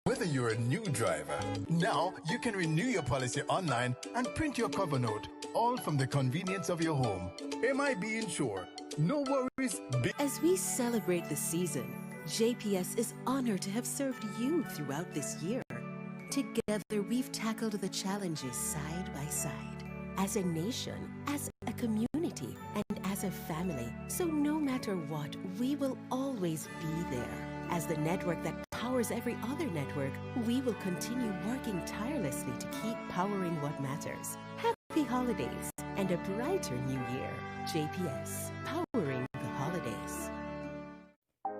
Speaker 20: Whether you're a new driver, now you can renew your policy online and print your cover note, all from the convenience of your home. MIB Insure. No worries.
Speaker 24: As we celebrate the season, JPS is honored to have served you throughout this year. Together, we've tackled the challenges side by side, as a nation, as a community, and as a family. So no matter what, we will always be there. As the network that powers every other network, we will continue working tirelessly to keep powering what matters. Happy holidays and a brighter new year. JPS, powering the holidays.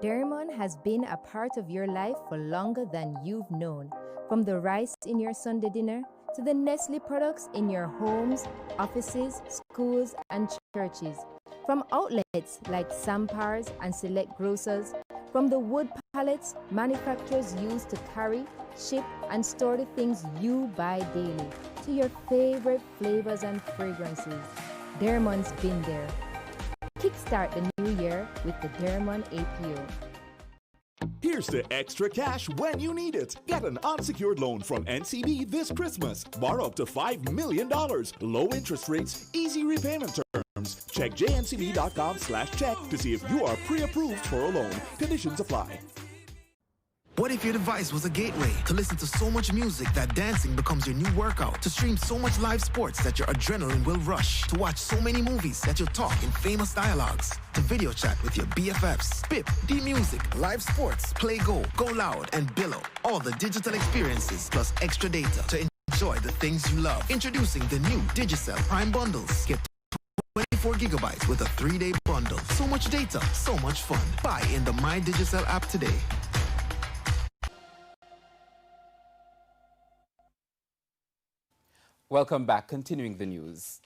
Speaker 25: Derrimon has been a part of your life for longer than you've known. From the rice in your Sunday dinner to the Nestle products in your homes, offices, schools, and churches. From outlets like Sampars and select grocers, from the wood pallets manufacturers use to carry, ship, and store the things you buy daily, to your favorite flavors and fragrances. Derrimon's been there. Kickstart the new year with the Derrimon APO.
Speaker 21: Here's to extra cash when you need it. Get an unsecured loan from NCB this Christmas. Borrow up to $5 million. Low interest rates, easy repayment terms. Check jncb.com/check to see if you are pre-approved for a loan. Conditions apply.
Speaker 26: What if your device was a gateway to listen to so much music that dancing becomes your new workout? To stream so much live sports that your adrenaline will rush? To watch so many movies that you'll talk in famous dialogues? To video chat with your BFFs? BIP, D-Music, live sports, Play Go, Go Loud, and Billow. All the digital experiences plus extra data to enjoy the things you love. Introducing the new Digicel Prime Bundles. Get 24 gigabytes with a 3-day bundle. So much data, so much fun. Buy in the My Digicel app today.
Speaker 10: Welcome back. Continuing the news.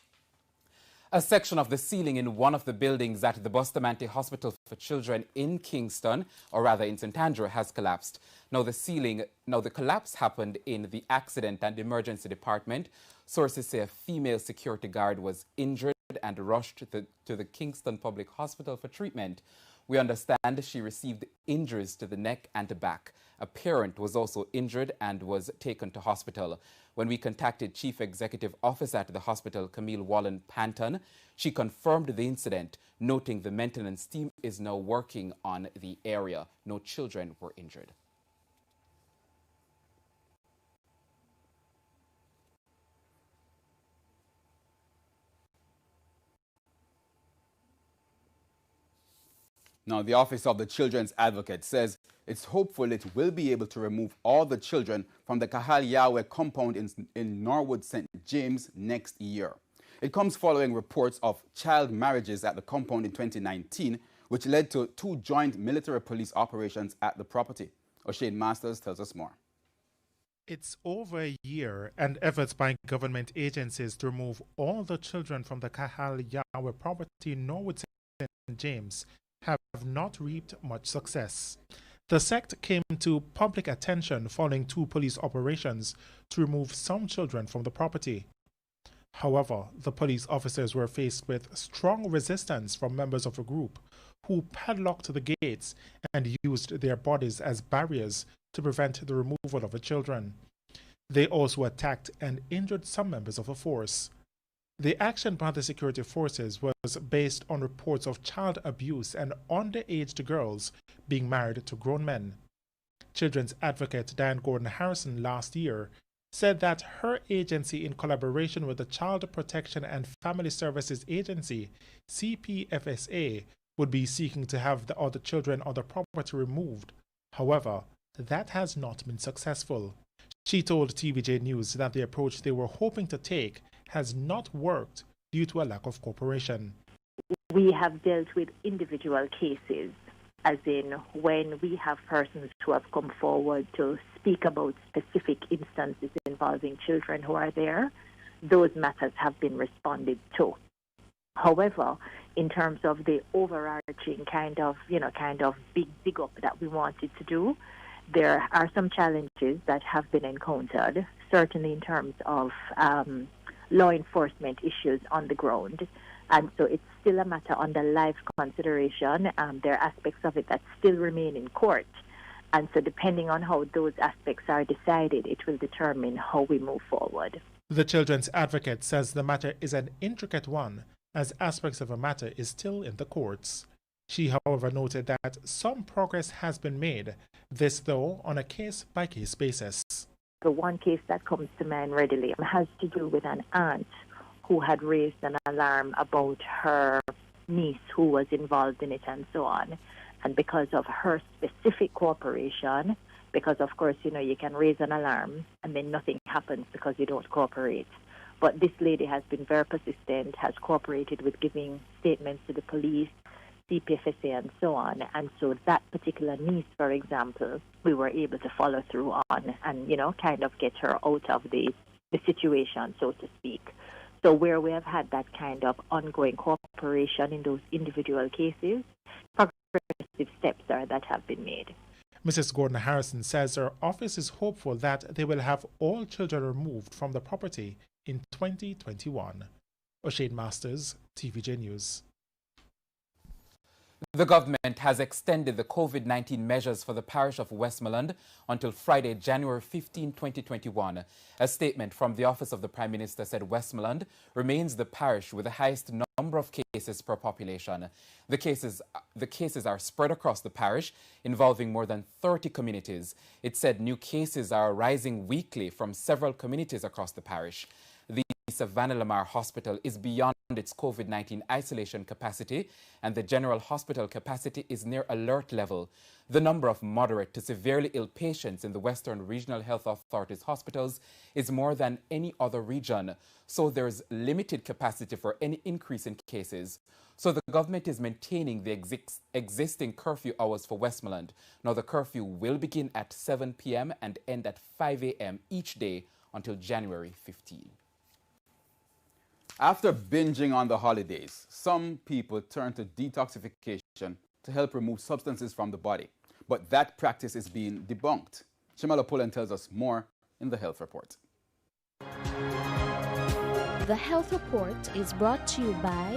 Speaker 10: A section of the ceiling in one of the buildings at the Bustamante Hospital for Children in Kingston, or rather in St. Andrew, has collapsed. Now the collapse happened in the accident and emergency department. Sources say a female security guard was injured and rushed to the Kingston Public Hospital for treatment. We understand she received injuries to the neck and the back. A parent was also injured and was taken to hospital. When we contacted Chief Executive Officer at the hospital, Camille Wallen-Panton, she confirmed the incident, noting the maintenance team is now working on the area. No children were injured.
Speaker 11: Now, the Office of the Children's Advocate says it's hopeful it will be able to remove all the children from the Kahal Yahweh compound in Norwood St. James next year. It comes following reports of child marriages at the compound in 2019, which led to 2 joint military police operations at the property. O'Shane Masters tells us more.
Speaker 27: It's over a year, and efforts by government agencies to remove all the children from the Kahal Yahweh property in Norwood St. James have not reaped much success. The sect came to public attention following 2 police operations to remove some children from the property. However, the police officers were faced with strong resistance from members of a group who padlocked the gates and used their bodies as barriers to prevent the removal of the children. They also attacked and injured some members of the force. The action by the security forces was based on reports of child abuse and underage girls being married to grown men. Children's advocate Diane Gordon Harrison last year said that her agency, in collaboration with the Child Protection and Family Services Agency, CPFSA, would be seeking to have the other children or the property removed. However, that has not been successful. She told TVJ News that the approach they were hoping to take has not worked due to a lack of cooperation.
Speaker 1: We have dealt with individual cases, as in when we have persons who have come forward to speak about specific instances involving children who are there, those matters have been responded to. However, in terms of the overarching kind of big up that we wanted to do, there are some challenges that have been encountered, certainly in terms of law enforcement issues on the ground. And so it's still a matter under live consideration. There are aspects of it that still remain in court. And so depending on how those aspects are decided, it will determine how we move forward.
Speaker 27: The children's advocate says the matter is an intricate one, as aspects of a matter is still in the courts. She, however, noted that some progress has been made, this though on a case-by-case basis.
Speaker 1: The one case that comes to mind readily has to do with an aunt who had raised an alarm about her niece who was involved in it and so on. And because of her specific cooperation, because of course, you can raise an alarm and then nothing happens because you don't cooperate. But this lady has been very persistent, has cooperated with giving statements to the police, CPFSA and so on. And so that particular niece, for example, we were able to follow through on and, kind of get her out of the situation, so to speak. So where we have had that kind of ongoing cooperation in those individual cases, progressive steps that have been made.
Speaker 27: Mrs. Gordon Harrison says her office is hopeful that they will have all children removed from the property in 2021. O'Shane Masters, TVJ News.
Speaker 10: The government has extended the COVID-19 measures for the parish of Westmoreland until Friday, January 15, 2021. A statement from the Office of the Prime Minister said Westmoreland remains the parish with the highest number of cases per population. The cases are spread across the parish, involving more than 30 communities. It said new cases are arising weekly from several communities across the parish. The Savannah Lamar Hospital is beyond its COVID-19 isolation capacity, and the general hospital capacity is near alert level. The number of moderate to severely ill patients in the Western Regional Health Authority's hospitals is more than any other region, so there's limited capacity for any increase in cases. So the government is maintaining the existing curfew hours for Westmoreland. Now the curfew will begin at 7 p.m. and end at 5 a.m. each day until January 15.
Speaker 11: After binging on the holidays, some people turn to detoxification to help remove substances from the body. But that practice is being debunked. Shamala Pullen tells us more in the Health Report.
Speaker 24: The Health Report is brought to you by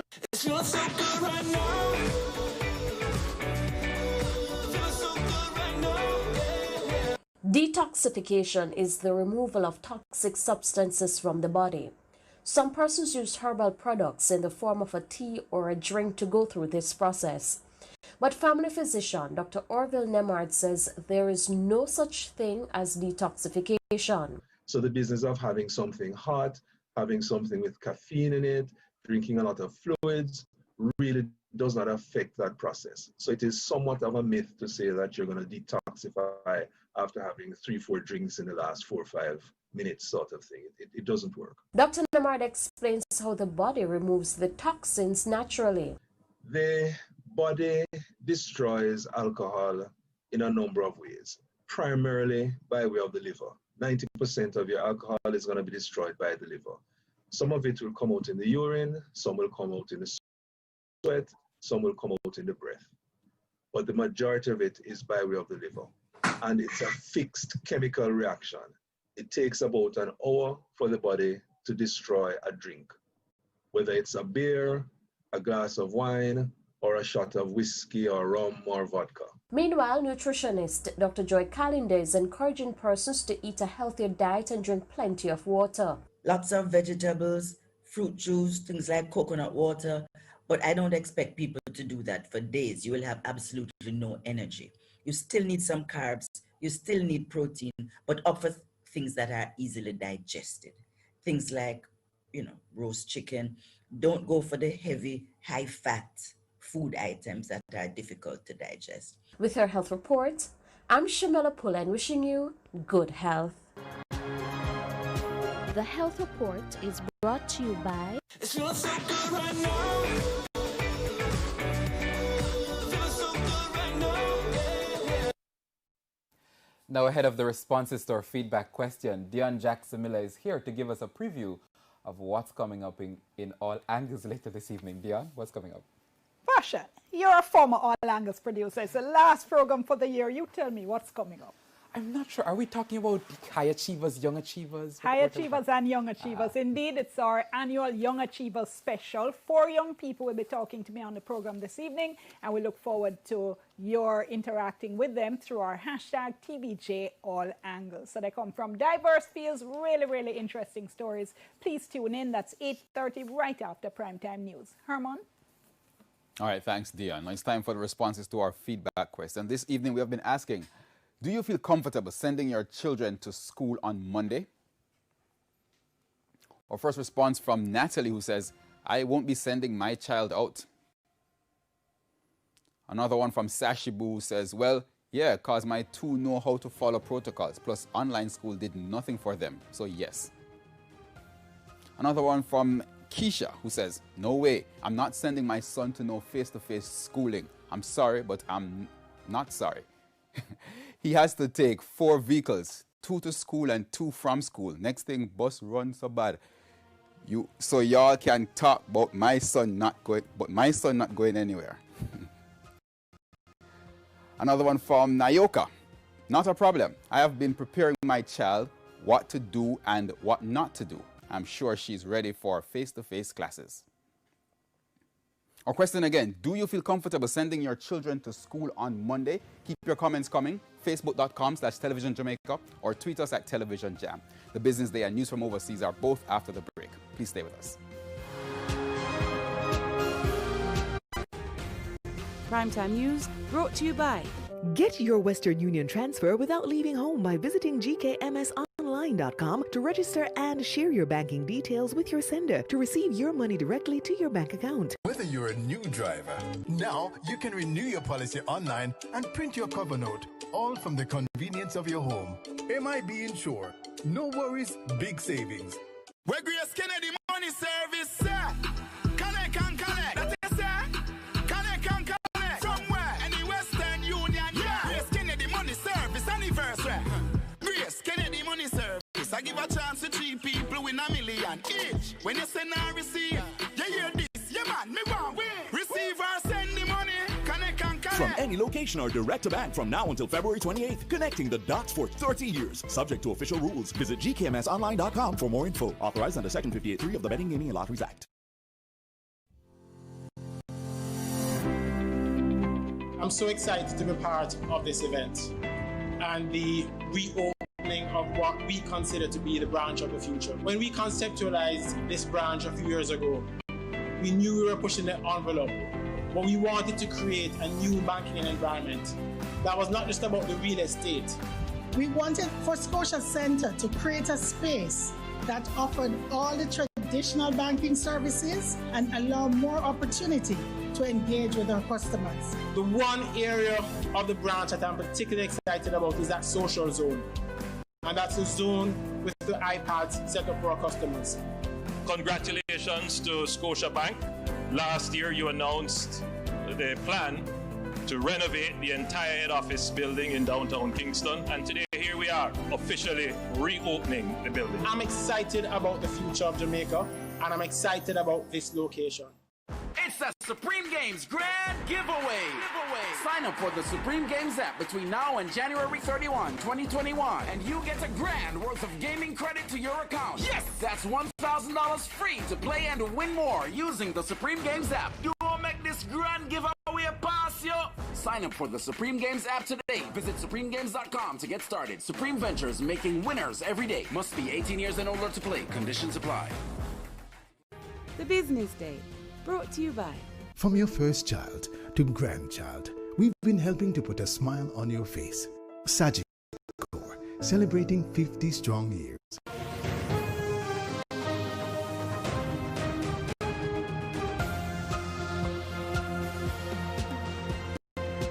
Speaker 3: Detoxification is the removal of toxic substances from the body. Some persons use herbal products in the form of a tea or a drink to go through this process. But family physician Dr. Orville Nemard says there is no such thing as detoxification.
Speaker 5: So the business of having something hot, having something with caffeine in it, drinking a lot of fluids, really does not affect that process. So it is somewhat of a myth to say that you're going to detoxify after having 3-4 drinks in the last 4 or 5 minutes sort of thing. It doesn't work.
Speaker 3: Dr. Nemard explains how the body removes the toxins naturally.
Speaker 5: The body destroys alcohol in a number of ways, primarily by way of the liver. 90% of your alcohol is going to be destroyed by the liver. Some of it will come out in the urine, some will come out in the sweat, some will come out in the breath. But the majority of it is by way of the liver. And it's a fixed chemical reaction. It takes about an hour for the body to destroy a drink, whether it's a beer, a glass of wine, or a shot of whiskey or rum or vodka.
Speaker 3: Meanwhile, nutritionist Dr. Joy Callinder is encouraging persons to eat a healthier diet and drink plenty of water.
Speaker 12: Lots of vegetables, fruit juice, things like coconut water, but I don't expect people to do that for days. You will have absolutely no energy. You still need some carbs, you still need protein, but opt for things that are easily digested. Things like, roast chicken. Don't go for the heavy, high-fat food items that are difficult to digest.
Speaker 3: With your health report, I'm Shamela Pullen wishing you good health.
Speaker 4: The health report is brought to you by
Speaker 28: It feels so good right now. Feels so good right now.
Speaker 10: Now, ahead of the responses to our feedback question, Dion Jackson Miller is here to give us a preview of what's coming up in All Angles later this evening. Dion, what's coming up?
Speaker 6: Pasha, you're a former All Angles producer. It's the last program for the year. You tell me what's coming up.
Speaker 10: I'm not sure. Are we talking about high achievers, young achievers?
Speaker 6: High achievers and young achievers. Indeed, it's our annual Young Achievers special. 4 young people will be talking to me on the program this evening, and we look forward to your interacting with them through our hashtag TBJ All Angles. So they come from diverse fields, really, really interesting stories. Please tune in. That's 8:30 right after primetime news. Herman?
Speaker 11: All right, thanks, Dion. Now it's time for the responses to our feedback question. This evening we have been asking, do you feel comfortable sending your children to school on Monday? Our first response from Natalie, who says, I won't be sending my child out. Another one from Sashibu, who says, well, yeah, because my 2 know how to follow protocols, plus online school did nothing for them, so yes. Another one from Keisha, who says, no way, I'm not sending my son to no face-to-face schooling. I'm sorry, but I'm not sorry. He has to take 4 vehicles, 2 to school and 2 from school. Next thing, bus run so bad. So y'all can talk about my son not going anywhere. Another one from Nayoka. Not a problem. I have been preparing my child what to do and what not to do. I'm sure she's ready for face-to-face classes. Our question again, do you feel comfortable sending your children to school on Monday? Keep your comments coming. Facebook.com/Television Jamaica or tweet us at Television Jam. The Business Day and news from overseas are both after the break. Please stay with us.
Speaker 8: Primetime News brought to you by.
Speaker 14: Get your Western Union transfer without leaving home by visiting gkmsonline.com to register and share your banking details with your sender to receive your money directly to your bank account.
Speaker 20: Whether you're a new driver, now you can renew your policy online and print your cover note, all from the convenience of your home. MIB Insure. No worries, big savings.
Speaker 2: Where Grace Kennedy Money Service, sir. Connect and connect. That is, sir. Connect and connect. From where? Any Western Union. Yeah. Grace Kennedy Money Service anniversary. Grace Kennedy Money Service. I give a chance to 3 people win $1 million each. When you send and receive, you hear this. Yeah, man, me want win. Receive or send the money. Connect and connect.
Speaker 21: From any location or direct to bank from now until February 28th. Connecting the dots for 30 years. Subject to official rules. Visit gkmsonline.com for more info. Authorized under Section 58.3 of the Betting, Gaming, and Lotteries Act.
Speaker 27: I'm so excited to be part of this event and the reopening of what we consider to be the branch of the future. When we conceptualized this branch a few years ago, we knew we were pushing the envelope, but we wanted to create a new banking environment that was not just about the real estate.
Speaker 17: We wanted for Scotia Centre to create a space that offered all the traditional banking services and allow more opportunity to engage with our customers.
Speaker 27: The one area of the branch that I'm particularly excited about is that social zone. And that's a zone with the iPads set up for our customers.
Speaker 18: Congratulations to Scotiabank. Last year you announced the plan to renovate the entire head office building in downtown Kingston, and today here we are officially reopening the building.
Speaker 27: I'm excited about the future of Jamaica, and I'm excited about this location.
Speaker 19: It's the Supreme Games Grand Giveaway. Sign up for the Supreme Games app between now and January 31, 2021, and you get $1,000 worth of gaming credit to your account. Yes, that's $1,000 free to play and win more using the Supreme Games app. Don't make this grand giveaway pass you. Sign up for the Supreme Games app today. Visit supremegames.com to get started. Supreme Ventures, making winners every day. Must be 18 years and older to play. Conditions apply.
Speaker 8: The Business Day, brought to you by.
Speaker 22: From your first child to grandchild, we've been helping to put a smile on your face. Sagicor, celebrating 50 strong years.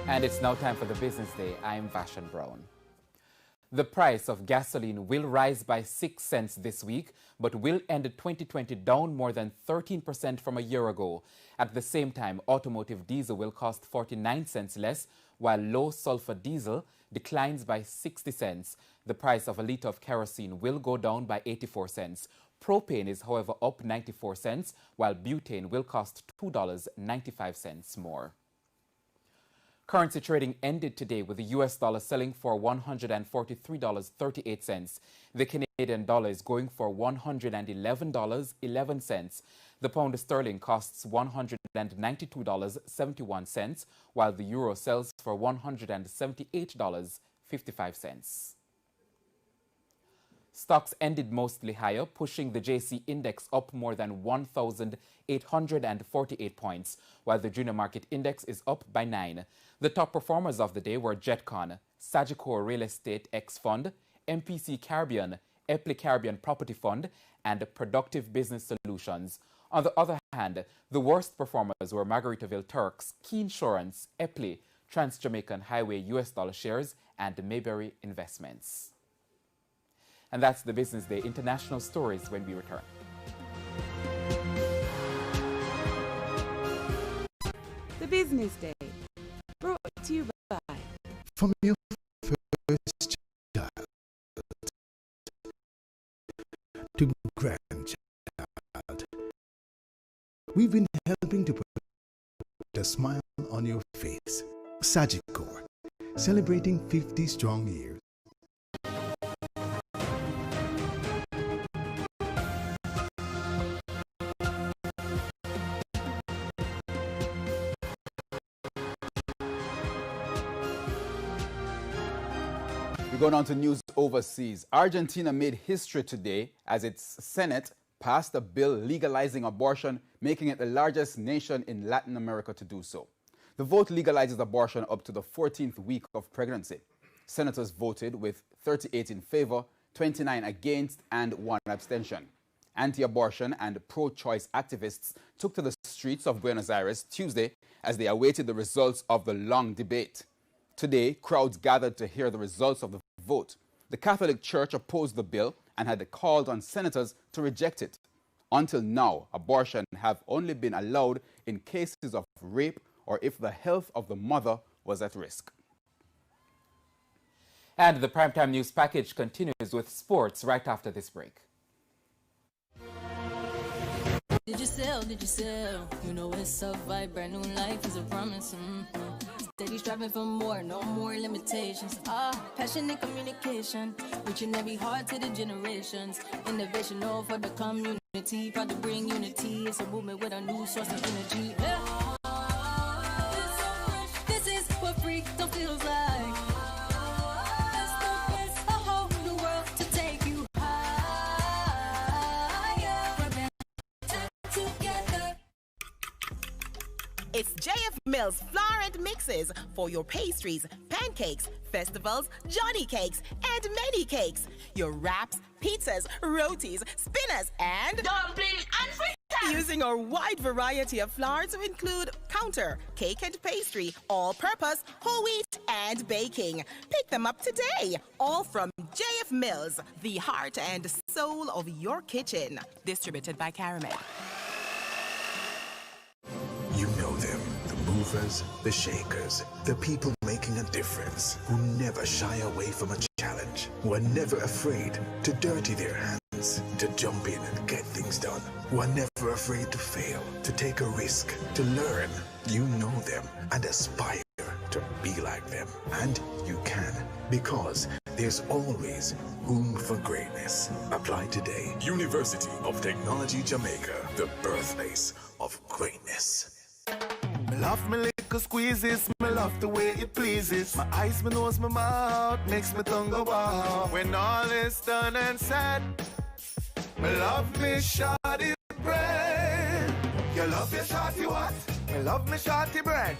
Speaker 10: And it's now time for the Business Day. I'm Vashan Brown. The price of gasoline will rise by 6 cents this week, but will end 2020 down more than 13% from a year ago. At the same time, automotive diesel will cost 49 cents less, while low sulfur diesel declines by 60 cents. The price of a litre of kerosene will go down by 84 cents. Propane is, however, up 94 cents, while butane will cost $2.95 more. Currency trading ended today with the US dollar selling for $143.38. The Canadian dollar is going for $111.11. The pound sterling costs $192.71, while the euro sells for $178.55. Stocks ended mostly higher, pushing the JC index up more than 1,848 points, while the junior market index is up by 9. The top performers of the day were Jetcon, Sagicor Real Estate X Fund, MPC Caribbean, Epley Caribbean Property Fund, and Productive Business Solutions. On the other hand, the worst performers were Margaritaville Turks, Key Insurance, Epley, Trans-Jamaican Highway US dollar shares, and Mayberry Investments. And that's the Business Day. International stories when we return.
Speaker 8: The Business Day, brought to you by...
Speaker 22: From your first child to grandchild, we've been helping to put a smile on your face. Sagicor, celebrating 50 strong years.
Speaker 11: Going on to news overseas. Argentina made history today as its Senate passed a bill legalizing abortion, making it the largest nation in Latin America to do so. The vote legalizes abortion up to the 14th week of pregnancy. Senators voted with 38 in favor, 29 against, and 1 abstention. Anti-abortion and pro-choice activists took to the streets of Buenos Aires Tuesday as they awaited the results of the long debate. Today, crowds gathered to hear the results of the vote. The Catholic Church opposed the bill and had called on senators to reject it. Until now, abortion have only been allowed in cases of rape or if the health of the mother was at risk.
Speaker 10: And the Primetime News package continues with sports right after this break.
Speaker 7: Did you sell? Did you sell? You know it's a vibe, brand new life is a promise. Steady striving for more, no more limitations. Passionate communication, reaching every heart to the generations. Innovation all for the community, proud to bring unity. It's a movement with a new source of energy. This is what freedom feels like. A whole new world to take you higher. Together.
Speaker 9: It's JF Mills Flour and Mixes for your pastries, pancakes, festivals, Johnny cakes, and many cakes. Your wraps, pizzas, rotis, spinners, and dumpling and fritters. Using our wide variety of flour to include counter, cake and pastry, all-purpose, whole wheat, and baking. Pick them up today. All from JF Mills, the heart and soul of your kitchen. Distributed by Caramel.
Speaker 13: You know them, the movers, the shakers, the people making a difference, who never shy away from a challenge, who are never afraid to dirty their hands, to jump in and get things done, who are never afraid to fail, to take a risk, to learn. You know them and aspire to be like them. And you can, because there's always room for greatness. Apply today. University of Technology Jamaica, the birthplace of greatness.
Speaker 28: Me love me little squeezes, me love the way it pleases. My eyes, my nose, my mouth makes me tongue go wow. When all is done and said, me love me shorty bread. You love your shorty what? Me love me shorty bread.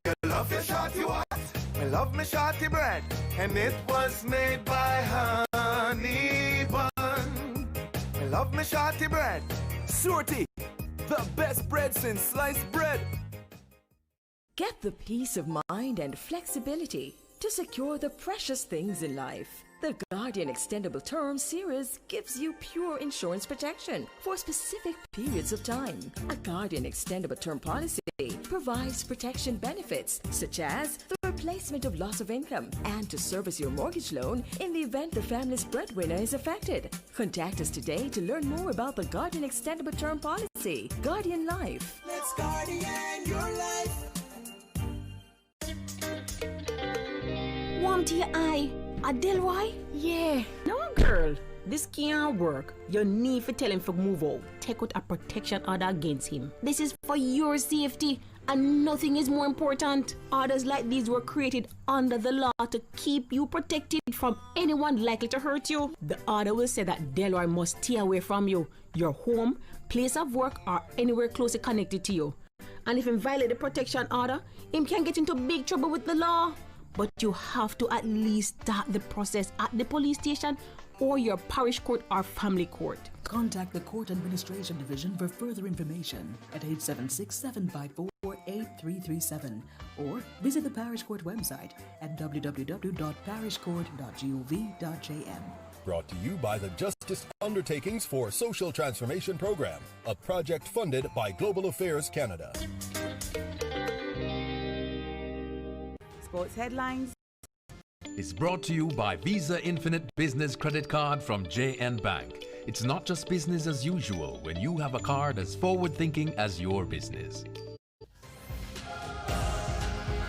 Speaker 28: You love your shorty what? Me I love me shorty bread, and it was made by honey bun. I love me shorty bread.
Speaker 1: Shorty, the best bread since sliced bread.
Speaker 5: Get the peace of mind and flexibility to secure the precious things in life. The Guardian Extendable Term Series gives you pure insurance protection for specific periods of time. A Guardian Extendable Term policy provides protection benefits such as the replacement of loss of income and to service your mortgage loan in the event the family's breadwinner is affected. Contact us today to learn more about the Guardian Extendable Term policy. Guardian Life.
Speaker 28: Let's Guardian your life.
Speaker 15: Warm to your eye. Adele, why?
Speaker 16: Yeah. No, girl. This can't work. You need to tell him to move out. Take out a protection order against him.
Speaker 15: This is for your safety, and nothing is more important.
Speaker 16: Orders like these were created under the law to keep you protected from anyone likely to hurt you. The order will say that Delroy must stay away from you, your home, place of work, or anywhere closely connected to you. And if he violates the protection order, him can get into big trouble with the law. But you have to at least start the process at the police station or your parish court or family court.
Speaker 23: Contact the Court Administration Division for further information at 876-754-8337 or visit the parish court website at www.parishcourt.gov.jm.
Speaker 24: Brought to you by the Justice Undertakings for Social Transformation Program, a project funded by Global Affairs Canada.
Speaker 8: Sports headlines
Speaker 25: is brought to you by Visa Infinite Business Credit Card from JN Bank. It's not just business as usual when you have a card as forward-thinking as your business.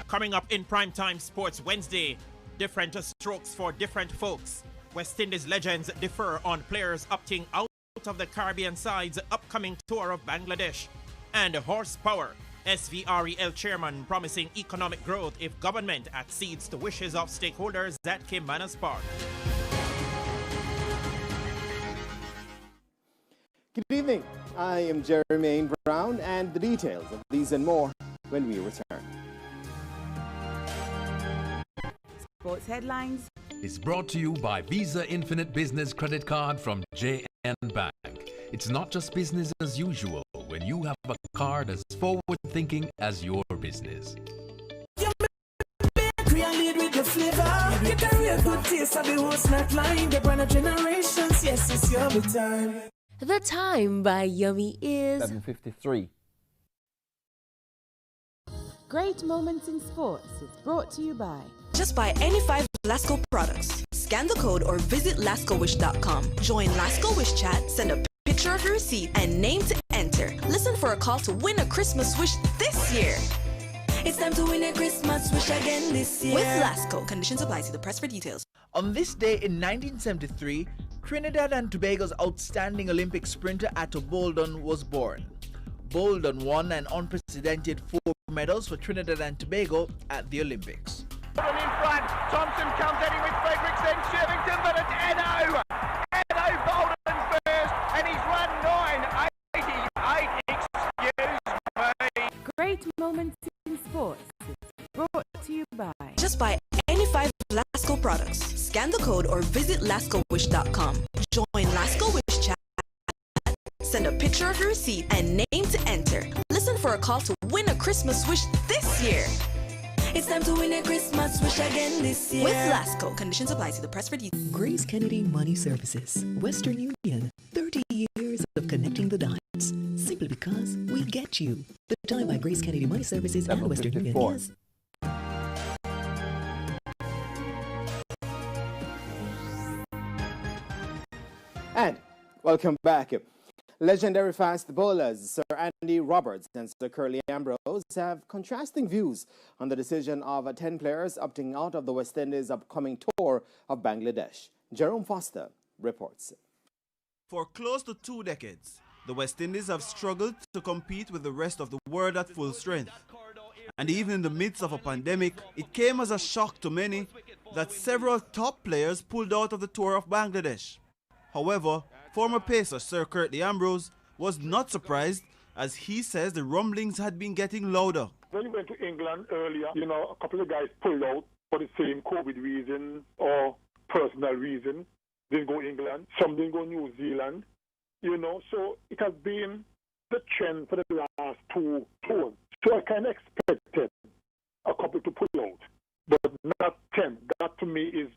Speaker 26: Coming up in Primetime Sports Wednesday, different strokes for different folks. West Indies legends differ on players opting out of the Caribbean side's upcoming tour of Bangladesh. And horsepower. SVREL chairman promising economic growth if government accedes to wishes of stakeholders at Caymanas Park.
Speaker 29: Good evening. I am Jermaine Brown, and the details of these and more when we return.
Speaker 8: Sports headlines
Speaker 25: is brought to you by Visa Infinite Business Credit Card from JN Bank. It's not just business as usual when you have a card as forward-thinking as your business.
Speaker 28: You lead with the flavor. You carry a good taste of the whole snack line. The brand of generations, yes, it's your time.
Speaker 3: The time by Yummy is
Speaker 30: 7:53.
Speaker 8: Great Moments in Sports is brought to you by
Speaker 31: just buy any 5 Lasco products. Scan the code or visit lascowish.com. Join Lasco Wish Chat, send a picture of your receipt and name to enter. Listen for a call to win a Christmas wish this year. It's time to win a Christmas wish again this year. With Lasco. Conditions apply. See the press for details.
Speaker 32: On this day in 1973, Trinidad and Tobago's outstanding Olympic sprinter Atto Boldon was born. Boldon won an unprecedented 4 medals for Trinidad and Tobago at the Olympics.
Speaker 28: In front, Thompson comes at him with Fredrickson, Shirvington, but it's Edo! Edo Bolden first, and he's run 9:88, excuse me.
Speaker 8: Great Moments in Sports is brought to you by
Speaker 31: just buy any 5 Lasco products. Scan the code or visit lascowish.com. Join Lasco Wish Chat, send a picture of your receipt and name to enter. Listen for a call to win a Christmas wish this year. It's time to win a Christmas wish again this year. With Lasco. Conditions apply. See the press for details.
Speaker 14: Grace Kennedy Money Services, Western Union. 30 years of connecting the dots. Simply because we get you. The time by Grace Kennedy Money Services and Western Union is...
Speaker 29: And welcome back. Legendary fast bowlers Sir Andy Roberts and Sir Curly Ambrose have contrasting views on the decision of 10 players opting out of the West Indies' upcoming tour of Bangladesh. Jerome Foster reports.
Speaker 33: For close to 2 decades, the West Indies have struggled to compete with the rest of the world at full strength. And even in the midst of a pandemic, it came as a shock to many that several top players pulled out of the tour of Bangladesh. However, former pacer Sir Curly Ambrose was not surprised, as he says the rumblings had been getting louder.
Speaker 34: When we went to England earlier, a couple of guys pulled out.
Speaker 2: for the same COVID reason or personal reason, didn't go England. Some didn't go New Zealand. You know, so it has been the trend for the last 2 tours. So I kind of expected a couple to pull out, but not 10. That to me is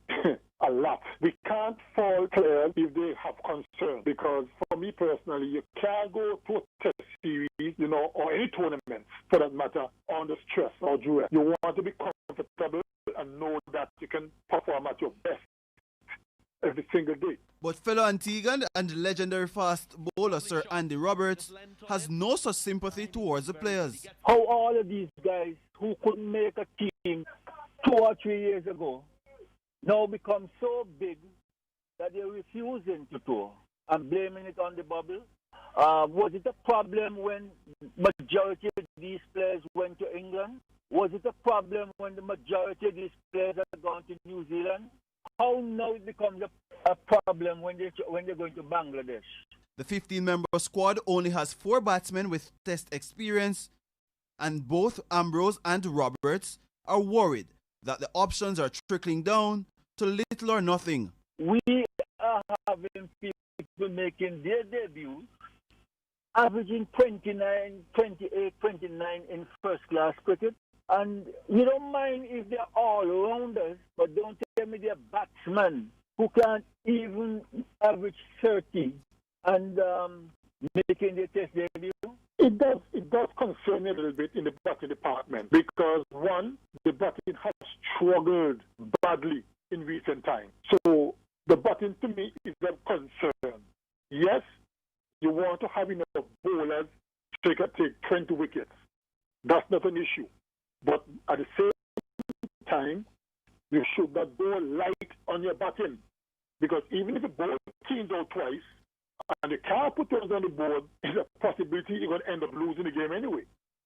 Speaker 2: a lot. We can't fault players if they have concern, because for me personally, you can't go to a test series, you know, or any tournament for that matter, under stress or duress. You want to be comfortable and know that you can perform at your best every single day.
Speaker 33: But fellow Antiguan and legendary fast bowler Sir Andy Roberts has no such sympathy towards the players.
Speaker 4: How all of these guys who couldn't make a team 2 or 3 years ago now become so big that they're refusing to tour and blaming it on the bubble? Was it a problem when majority of these players went to England? Was it a problem when the majority of these players have gone to New Zealand? How now it becomes a problem when they're going to Bangladesh?
Speaker 33: The 15-member squad only has 4 batsmen with test experience, and both Ambrose and Roberts are worried that the options are trickling down to little or nothing.
Speaker 4: We are having people making their debuts, averaging 29, 28, 29 in first-class cricket. And you don't mind if they're all-rounders, but don't tell me they're batsmen who can't even average 30 and making their test debut.
Speaker 2: It does concern me a little bit in the batting department because, one, the batting has struggled badly in recent times. So the batting to me is a concern. Yes, you want to have enough bowlers so you can take 20 wickets. That's not an issue. But at the same time, you should not go light on your batting. Because even if the ball cleans out twice and you can't put runs on the board, there's a possibility you're going to end up losing the game anyway.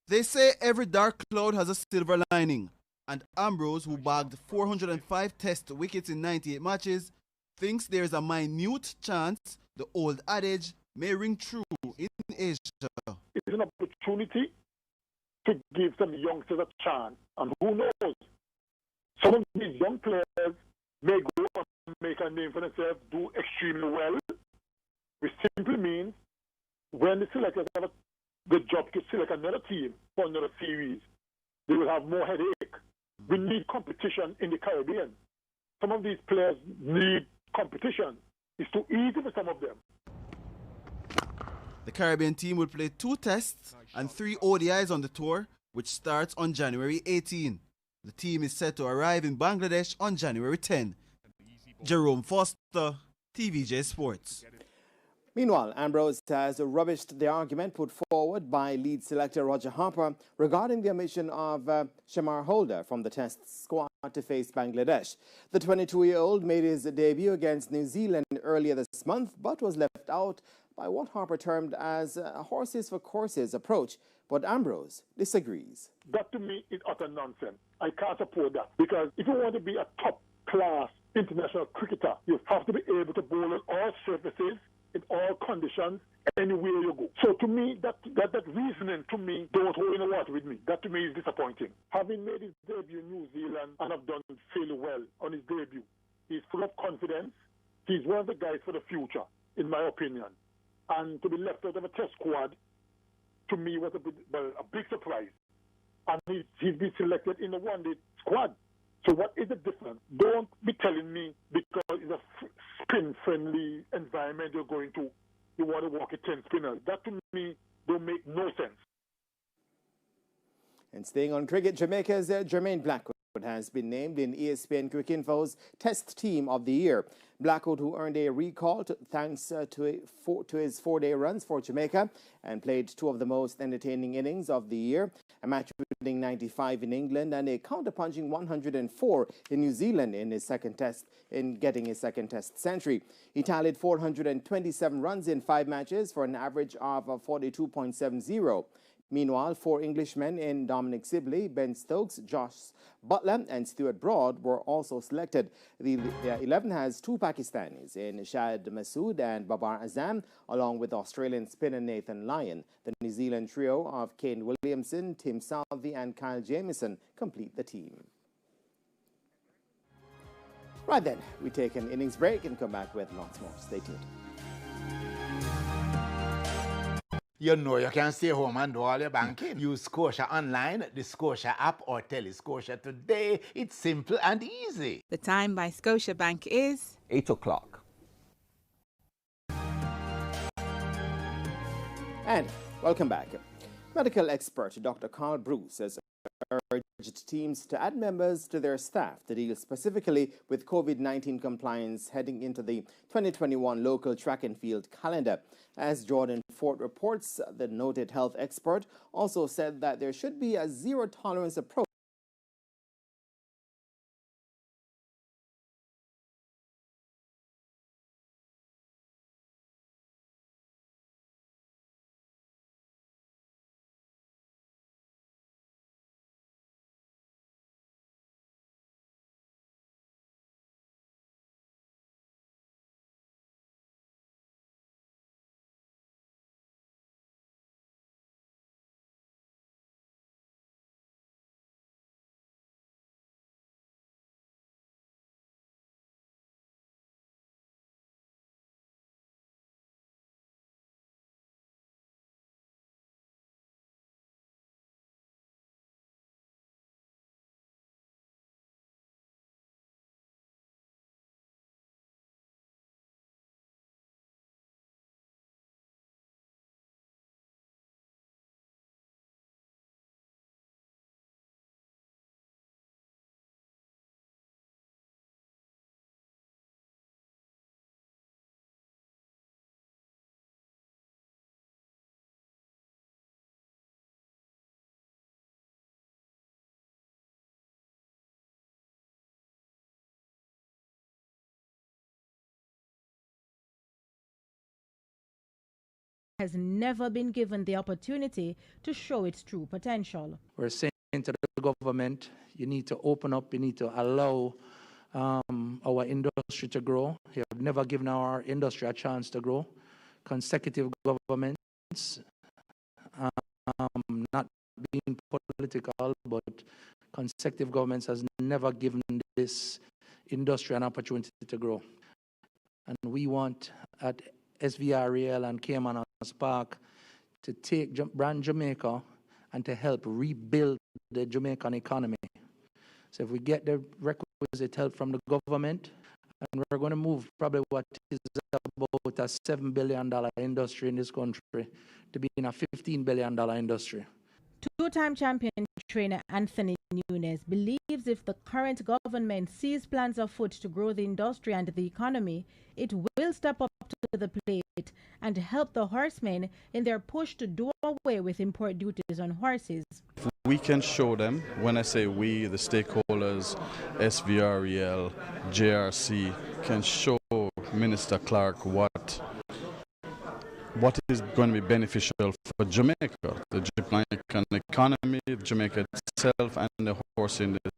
Speaker 33: They say every dark cloud has a silver lining. And Ambrose, who bagged 405 test wickets in 98 matches, thinks there's a minute chance the old adage may ring true in Asia.
Speaker 2: It's an opportunity to give some youngsters a chance. And who knows? Some of these young players may go and make a name for themselves, do extremely well, which simply means when the selectors have the job to select another team for another series, they will have more headache. We need competition in the Caribbean. Some of these players need competition. It's too easy for some of them.
Speaker 33: The Caribbean team will play 2 tests and 3 ODIs on the tour, which starts on January 18. The team is set to arrive in Bangladesh on January 10. Jerome Foster, TVJ Sports.
Speaker 29: Meanwhile, Ambrose has rubbished the argument put forward by lead selector Roger Harper regarding the omission of Shamar Holder from the Test squad to face Bangladesh. The 22-year-old made his debut against New Zealand earlier this month, but was left out by what Harper termed as a horses for courses approach. But Ambrose disagrees.
Speaker 2: That to me is utter nonsense. I can't support that because if you want to be a top-class international cricketer, you have to be able to bowl on all surfaces, in all conditions, anywhere you go. So to me, that reasoning to me don't hold in the water with me. That to me is disappointing. Having made his debut in New Zealand and have done fairly well on his debut, he's full of confidence. He's one of the guys for the future, in my opinion. And to be left out of a test squad, to me, was a big surprise. And he's been selected in the one-day squad. So what is the difference? Don't be telling me because it's a spin-friendly environment you're going to, you want to walk at 10 spinners. That to me don't make no sense.
Speaker 29: And staying on cricket, Jamaica's Jermaine Blackwood has been named in ESPN Cricinfo's Test Team of the Year. Blackwood, who earned a recall thanks to his 4-day runs for Jamaica and played 2 of the most entertaining innings of the year, a match-winning 95 in England and a counter-punching 104 in New Zealand in getting his second Test century. He tallied 427 runs in 5 matches for an average of 42.70. Meanwhile, 4 Englishmen in Dominic Sibley, Ben Stokes, Josh Butler and Stuart Broad were also selected. The 11 has 2 Pakistanis in Shahid Masood and Babar Azam, along with Australian spinner Nathan Lyon. The New Zealand trio of Kane Williamson, Tim Southey and Kyle Jamieson complete the team. Right then, we take an innings break and come back with lots more. Stay tuned.
Speaker 6: You know you can stay home and do all your banking. Use Scotia Online, the Scotia app, or Telescotia today. It's simple and easy.
Speaker 8: The time by Scotiabank is
Speaker 7: 8 o'clock.
Speaker 29: And welcome back. Medical expert Dr. Carl Bruce has urged teams to add members to their staff to deal specifically with COVID-19 compliance heading into the 2021 local track and field calendar. As Jordan Fort reports, the noted health expert also said that there should be a zero-tolerance approach
Speaker 10: has never been given the opportunity to show its true potential.
Speaker 11: We're saying to the government, you need to open up, you need to allow our industry to grow. You have never given our industry a chance to grow. Consecutive governments, not being political, but consecutive governments has never given this industry an opportunity to grow. And we want at SVREL and Cayman and Spark to take brand Jamaica and to help rebuild the Jamaican economy. So if we get the requisite help from the government, and we're going to move probably what is about a $7 billion industry in this country to being a $15 billion industry.
Speaker 10: Two-time champion trainer Anthony Nunes believes if the current government sees plans afoot to grow the industry and the economy, it will step up to the plate and help the horsemen in their push to do away with import duties on horses.
Speaker 12: We can show them, when I say we, the stakeholders, SVREL, JRC, can show Minister Clark what is going to be beneficial for Jamaica, the Jamaican economy, Jamaica itself, and the horse industry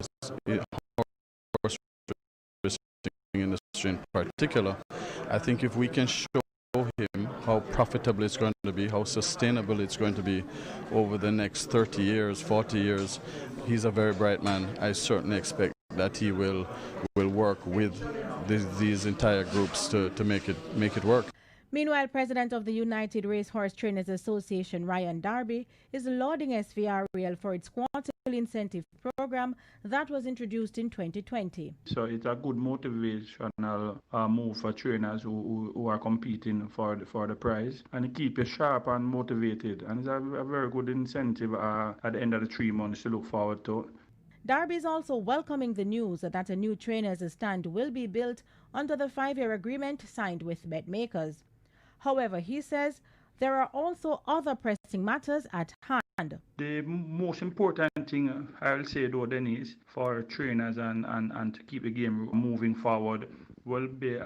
Speaker 12: in particular. I think if we can show him how profitable it's going to be, how sustainable it's going to be over the next 30 years, 40 years, he's a very bright man. I certainly expect that he will work with these entire groups to make it work.
Speaker 10: Meanwhile, President of the United Racehorse Trainers Association, Ryan Darby, is lauding SVREL for its quarterly incentive program that was introduced in 2020.
Speaker 17: So it's a good motivational move for trainers who are competing for the prize, and it keeps you sharp and motivated. And it's a very good incentive at the end of the 3 months to look forward to.
Speaker 10: Darby is also welcoming the news that a new trainers' stand will be built under the 5-year agreement signed with bet makers. However, he says there are also other pressing matters at hand.
Speaker 17: The most important thing, I will say though, Denise, for trainers and to keep the game moving forward will be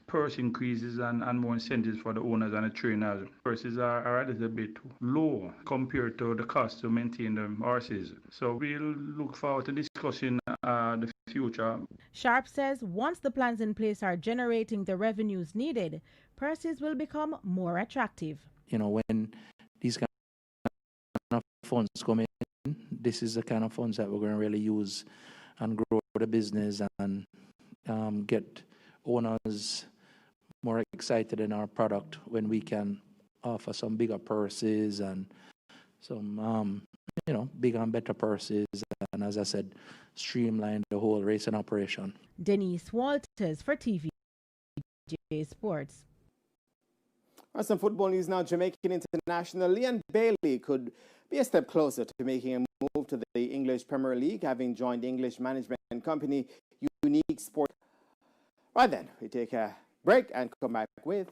Speaker 17: purse increases and more incentives for the owners and the trainers. Purses are a little bit low compared to the cost to maintain the horses. So we'll look forward to discussing the future.
Speaker 10: Sharp says once the plans in place are generating the revenues needed, purses will become more attractive.
Speaker 11: You know, when these kind of funds come in, this is the kind of funds that we're going to really use and grow the business and get owners more excited in our product when we can offer some bigger purses and some, bigger and better purses. And as I said, streamline the whole racing operation.
Speaker 10: Denise Walters for TVJ Sports.
Speaker 29: Some football news now. Jamaican international Leon Bailey could be a step closer to making a move to the English Premier League, having joined the English management company Unique Sport. Right then, we take a break and come back with,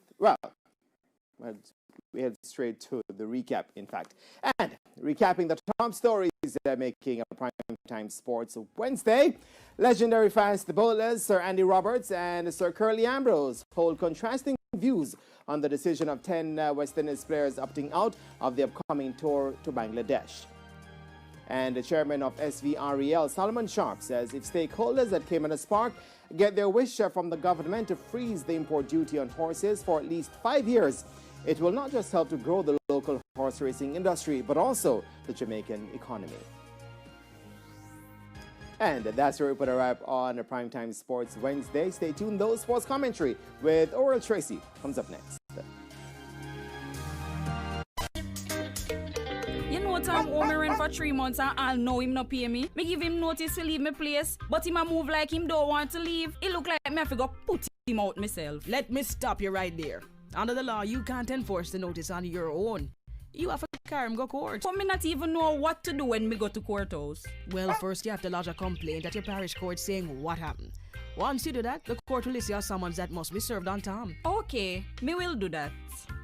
Speaker 29: we head straight to the recap, in fact. And recapping the top stories that are making a primetime sports Wednesday, legendary fast bowlers Sir Andy Roberts and Sir Curly Ambrose hold contrasting views on the decision of 10 West Indies players opting out of the upcoming tour to Bangladesh. And the chairman of SVREL, Solomon Sharp, says if stakeholders at Caymanas Park get their wish from the government to freeze the import duty on horses for at least 5 years, it will not just help to grow the local horse racing industry, but also the Jamaican economy. And that's where we put a wrap on the Primetime Sports Wednesday. Stay tuned, though. Sports commentary with Oral Tracy comes up next.
Speaker 1: You know what, I'm home for 3 months and I'll know him not pay me. Me give him notice to leave my place, but him a move like him don't want to leave. It look like me have to go put him out myself.
Speaker 5: Let me stop you right there. Under the law, you can't enforce the notice on your own. You have to carry him go court.
Speaker 1: But me not even know what to do when me go to courthouse.
Speaker 5: Well, first you have to lodge a complaint at your parish court saying what happened. Once you do that, the court will issue a summons that must be served on time.
Speaker 1: Okay, me will do that.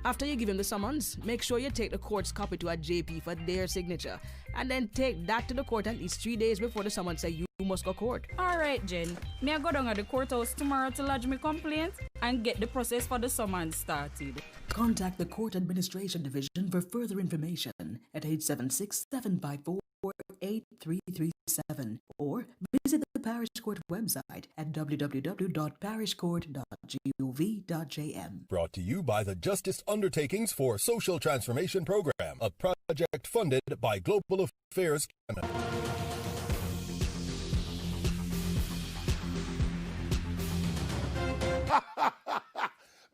Speaker 5: After you give him the summons, make sure you take the court's copy to a JP for their signature. And then take that to the court at least 3 days before the summons say you must go court.
Speaker 1: Alright, Jen. Me I go down at the courthouse tomorrow to lodge my complaint and get the process for the summons started.
Speaker 23: Contact the Court Administration Division for further information at 876-754-8337 or visit the Parish Court website at www.parishcourt.gov.jm.
Speaker 24: Brought to you by the Justice Undertakings for Social Transformation Program, a project funded by Global Affairs Canada.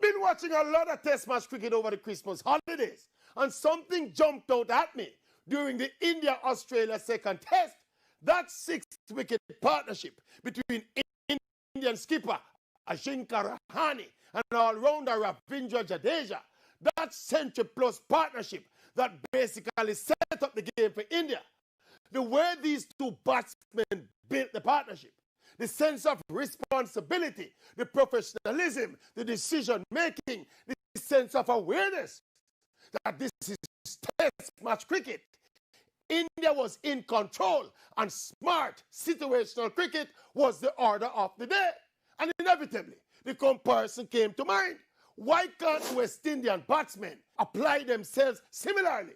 Speaker 7: Been watching a lot of test match cricket over the Christmas holidays, and something jumped out at me during the India-Australia second test. That 6-wicket partnership between Indian skipper Ajinkya Rahane and all-rounder Ravindra Jadeja, that century-plus partnership that basically set up the game for India. The way these two batsmen built the partnership, the sense of responsibility, the professionalism, the decision-making, the sense of awareness that this is test match cricket. India was in control, and smart situational cricket was the order of the day. And inevitably, the comparison came to mind. Why can't West Indian batsmen apply themselves similarly?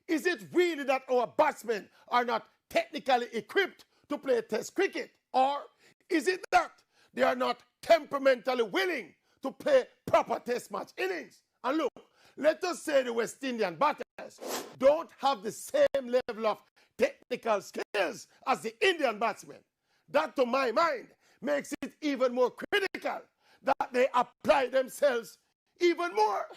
Speaker 7: Is it really that our batsmen are not technically equipped to play test cricket? Or is it that they are not temperamentally willing to play proper test match innings? And look, let us say the West Indian batters don't have the same level of technical skills as the Indian batsmen. That, to my mind, makes it even more critical that they apply themselves even more.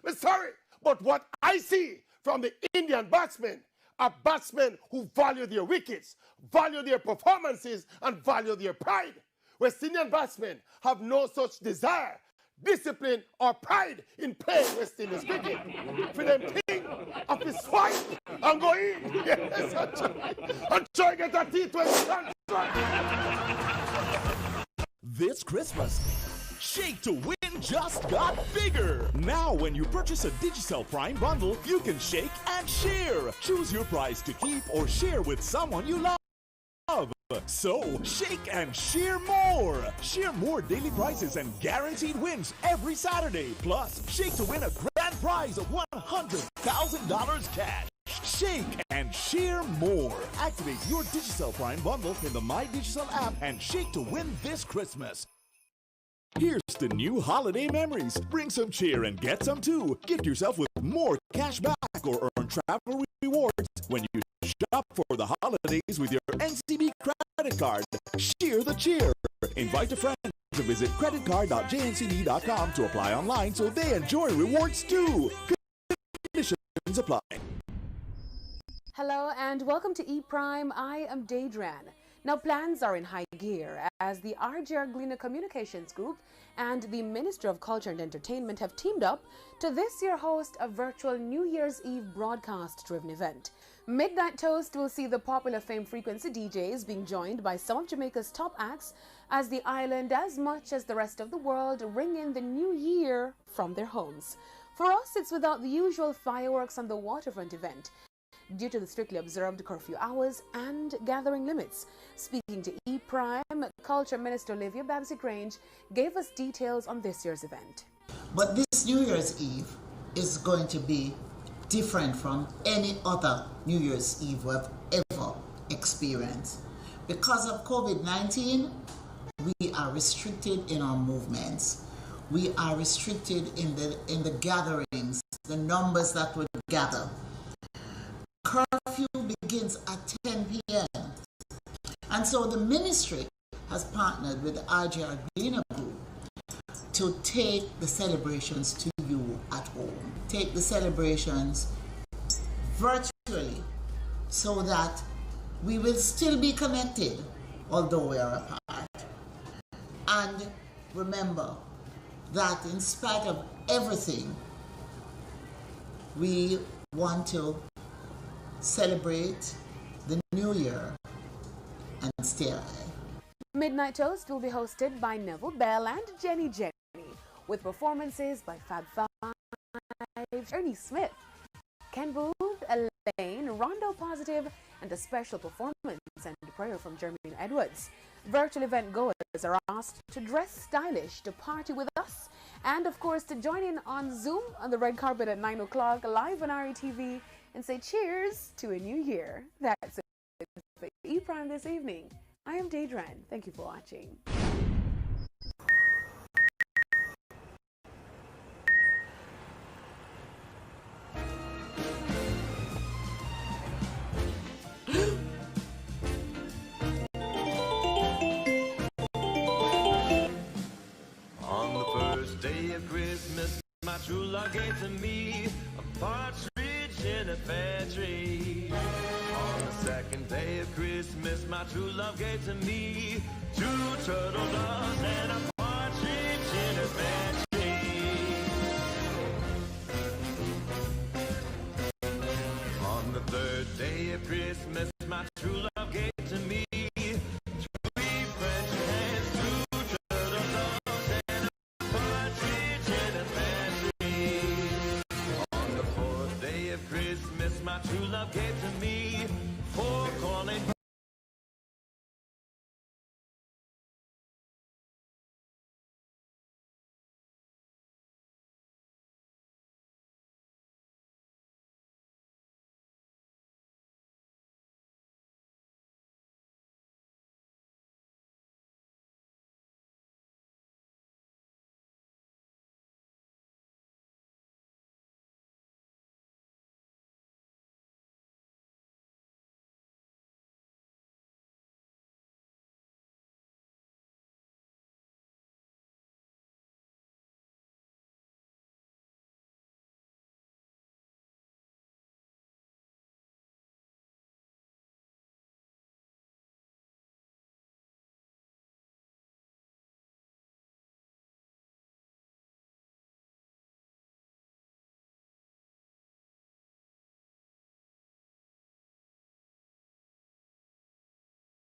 Speaker 7: I'm sorry, but what I see from the Indian batsmen are batsmen who value their wickets, value their performances, and value their pride. West Indian batsmen have no such desire, discipline, or pride in playing West Indies cricket. For them think of the swipe and go in. Yes, and try to get a T20
Speaker 9: This Christmas, Shake to Win just got bigger. Now when you purchase a Digicel Prime bundle, you can shake and share. Choose your prize to keep or share with someone you love. So, shake and share more. Share more daily prizes and guaranteed wins every Saturday. Plus, shake to win a grand prize of $100,000 cash. Shake and share more. Activate your Digicel Prime bundle in the My Digicel app and shake to win this Christmas. Here's the new holiday memories. Bring some cheer and get some too. Gift yourself with more cash back or earn travel rewards when you shop for the holidays with your NCB credit credit card. Cheer the cheer. Invite a friend to visit creditcard.jncd.com to apply online so they enjoy rewards too. Conditions apply.
Speaker 8: Hello and welcome to ePrime. I am Daedran. Now plans are in high gear as the RJ Glina Communications Group and the Minister of Culture and Entertainment have teamed up to this year host a virtual New Year's Eve broadcast-driven event. Midnight Toast will see the popular Fame Frequency DJs being joined by some of Jamaica's top acts as the island, as much as the rest of the world, ring in the new year from their homes. For us, it's without the usual fireworks on the waterfront event, due to the strictly observed curfew hours and gathering limits. Speaking to ePrime, Culture Minister Olivia Babsy-Grange gave us details on this year's event.
Speaker 3: But this New Year's Eve is going to be different from any other New Year's Eve we've ever experienced. Because of COVID-19, we are restricted in our movements. We are restricted in the gatherings, the numbers that would gather. Curfew begins at 10 p.m. And so the ministry has partnered with the RJ Glina Group to take the celebrations to you at home. Take the celebrations virtually so that we will still be connected, although we are apart. And remember that in spite of everything, we want to celebrate the new year and stay alive.
Speaker 8: Midnight Toast will be hosted by Neville Bell and Jenny, with performances by Fab Five, Ernie Smith, Ken Booth, Elaine, Rondo Positive, and a special performance and prayer from Jermaine Edwards. Virtual event goers are asked to dress stylish to party with us, and of course to join in on Zoom on the red carpet at 9 o'clock live on RETV and say cheers to a new year. That's it for ePrime this evening. I am Daedran. Thank you for watching.
Speaker 13: On the first day of Christmas, my true love gave to me a partridge in a pear tree. On the second day of Christmas, my true love gave to me 2 turtle doves and a partridge in a pear tree. On the third day of Christmas, my true love gave to me 3 French hens, 2 turtle doves and a partridge in a pear tree. On the fourth day of Christmas, my true love gave to me 4 corn.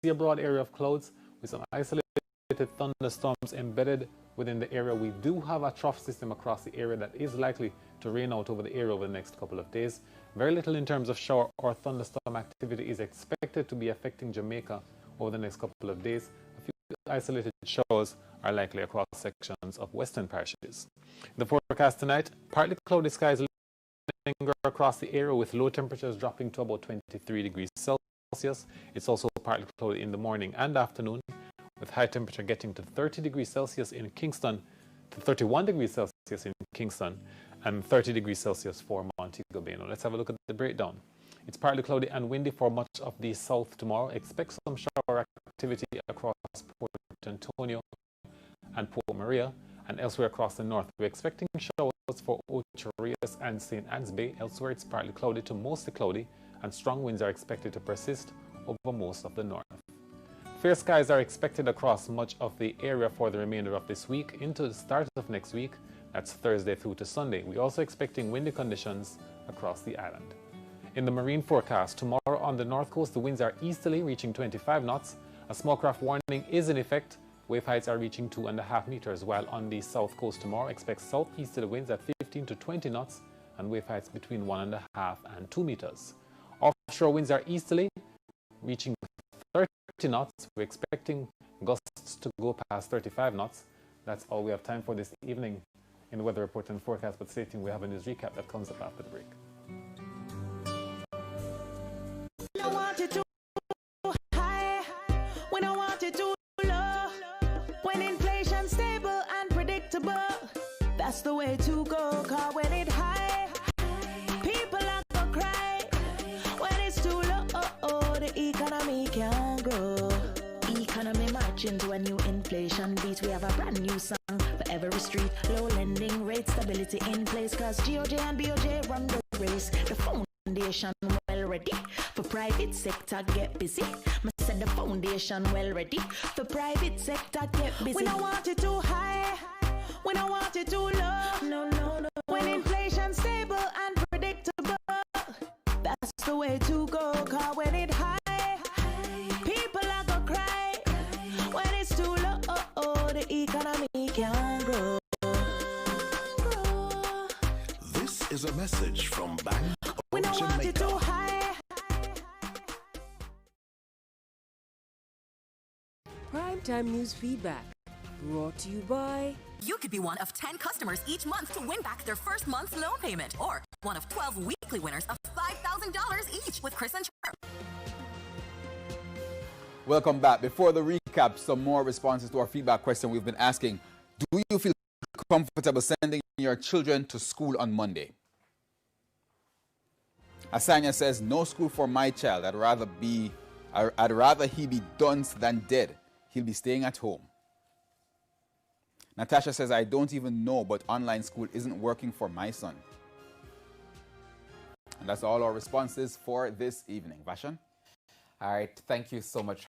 Speaker 15: See a broad area of clouds with some isolated thunderstorms embedded within the area. We do have a trough system across the area that is likely to rain out over the area over the next couple of days. Very little in terms of shower or thunderstorm activity is expected to be affecting Jamaica over the next couple of days. A few isolated showers are likely across sections of western parishes. The forecast tonight, partly cloudy skies linger across the area with low temperatures dropping to about 23 degrees Celsius. It's also partly cloudy in the morning and afternoon, with high temperature getting to 30 degrees Celsius in Kingston, to 31 degrees Celsius in Kingston, and 30 degrees Celsius for Montego Bay. Now let's have a look at the breakdown. It's partly cloudy and windy for much of the south tomorrow. Expect some shower activity across Port Antonio and Port Maria and elsewhere across the north. We're expecting showers for Ocho Rios and St. Anne's Bay. Elsewhere, it's partly cloudy to mostly cloudy, and strong winds are expected to persist over most of the north. Fair skies are expected across much of the area for the remainder of this week into the start of next week. That's Thursday through to Sunday. We're also expecting windy conditions across the island. In the marine forecast, tomorrow on the north coast, the winds are easterly, reaching 25 knots. A small craft warning is in effect. Wave heights are reaching 2.5 meters, while on the south coast tomorrow, expect southeasterly winds at 15 to 20 knots and wave heights between 1.5 and 2 meters. Offshore winds are easterly, reaching 30 knots. We're expecting gusts to go past 35 knots. That's all we have time for this evening in the weather report and forecast, but stay tuned, we have a news recap that comes up after the break.
Speaker 16: We don't want it too high, we don't want it too low. When inflation's stable and predictable, that's the way to go. Cause when it high, people are gonna cry. When it's too low, the economy can't grow. Economy marching to a new inflation beat. We have a brand new song for every street. Low lending rate, stability in place. Cause GOJ and BOJ run the race. The foundation well ready for private sector get busy. I said the foundation well ready for private sector get busy. We don't want it too high, we don't want it too low. No, no, no. When inflation's stable and predictable, that's the way to go. Cause when it high, people are gonna cry. When it's too low, the economy can't grow.
Speaker 9: This is a message from Bank of
Speaker 16: We don't want it too
Speaker 9: Jamaica.
Speaker 16: high.
Speaker 18: Primetime News Feedback, brought to you by...
Speaker 19: You could be one of 10 customers each month to win back their first month's loan payment, or one of 12 weekly winners of $5,000 each with Chris and Chirp.
Speaker 20: Welcome back. Before the recap, some more responses to our feedback question we've been asking. Do you feel comfortable sending your children to school on Monday? Asanya says, no school for my child. I'd rather he be done than dead. He'll be staying at home. Natasha says, I don't even know, but online school isn't working for my son. And that's all our responses for this evening. Vashan?
Speaker 21: All right, thank you so much,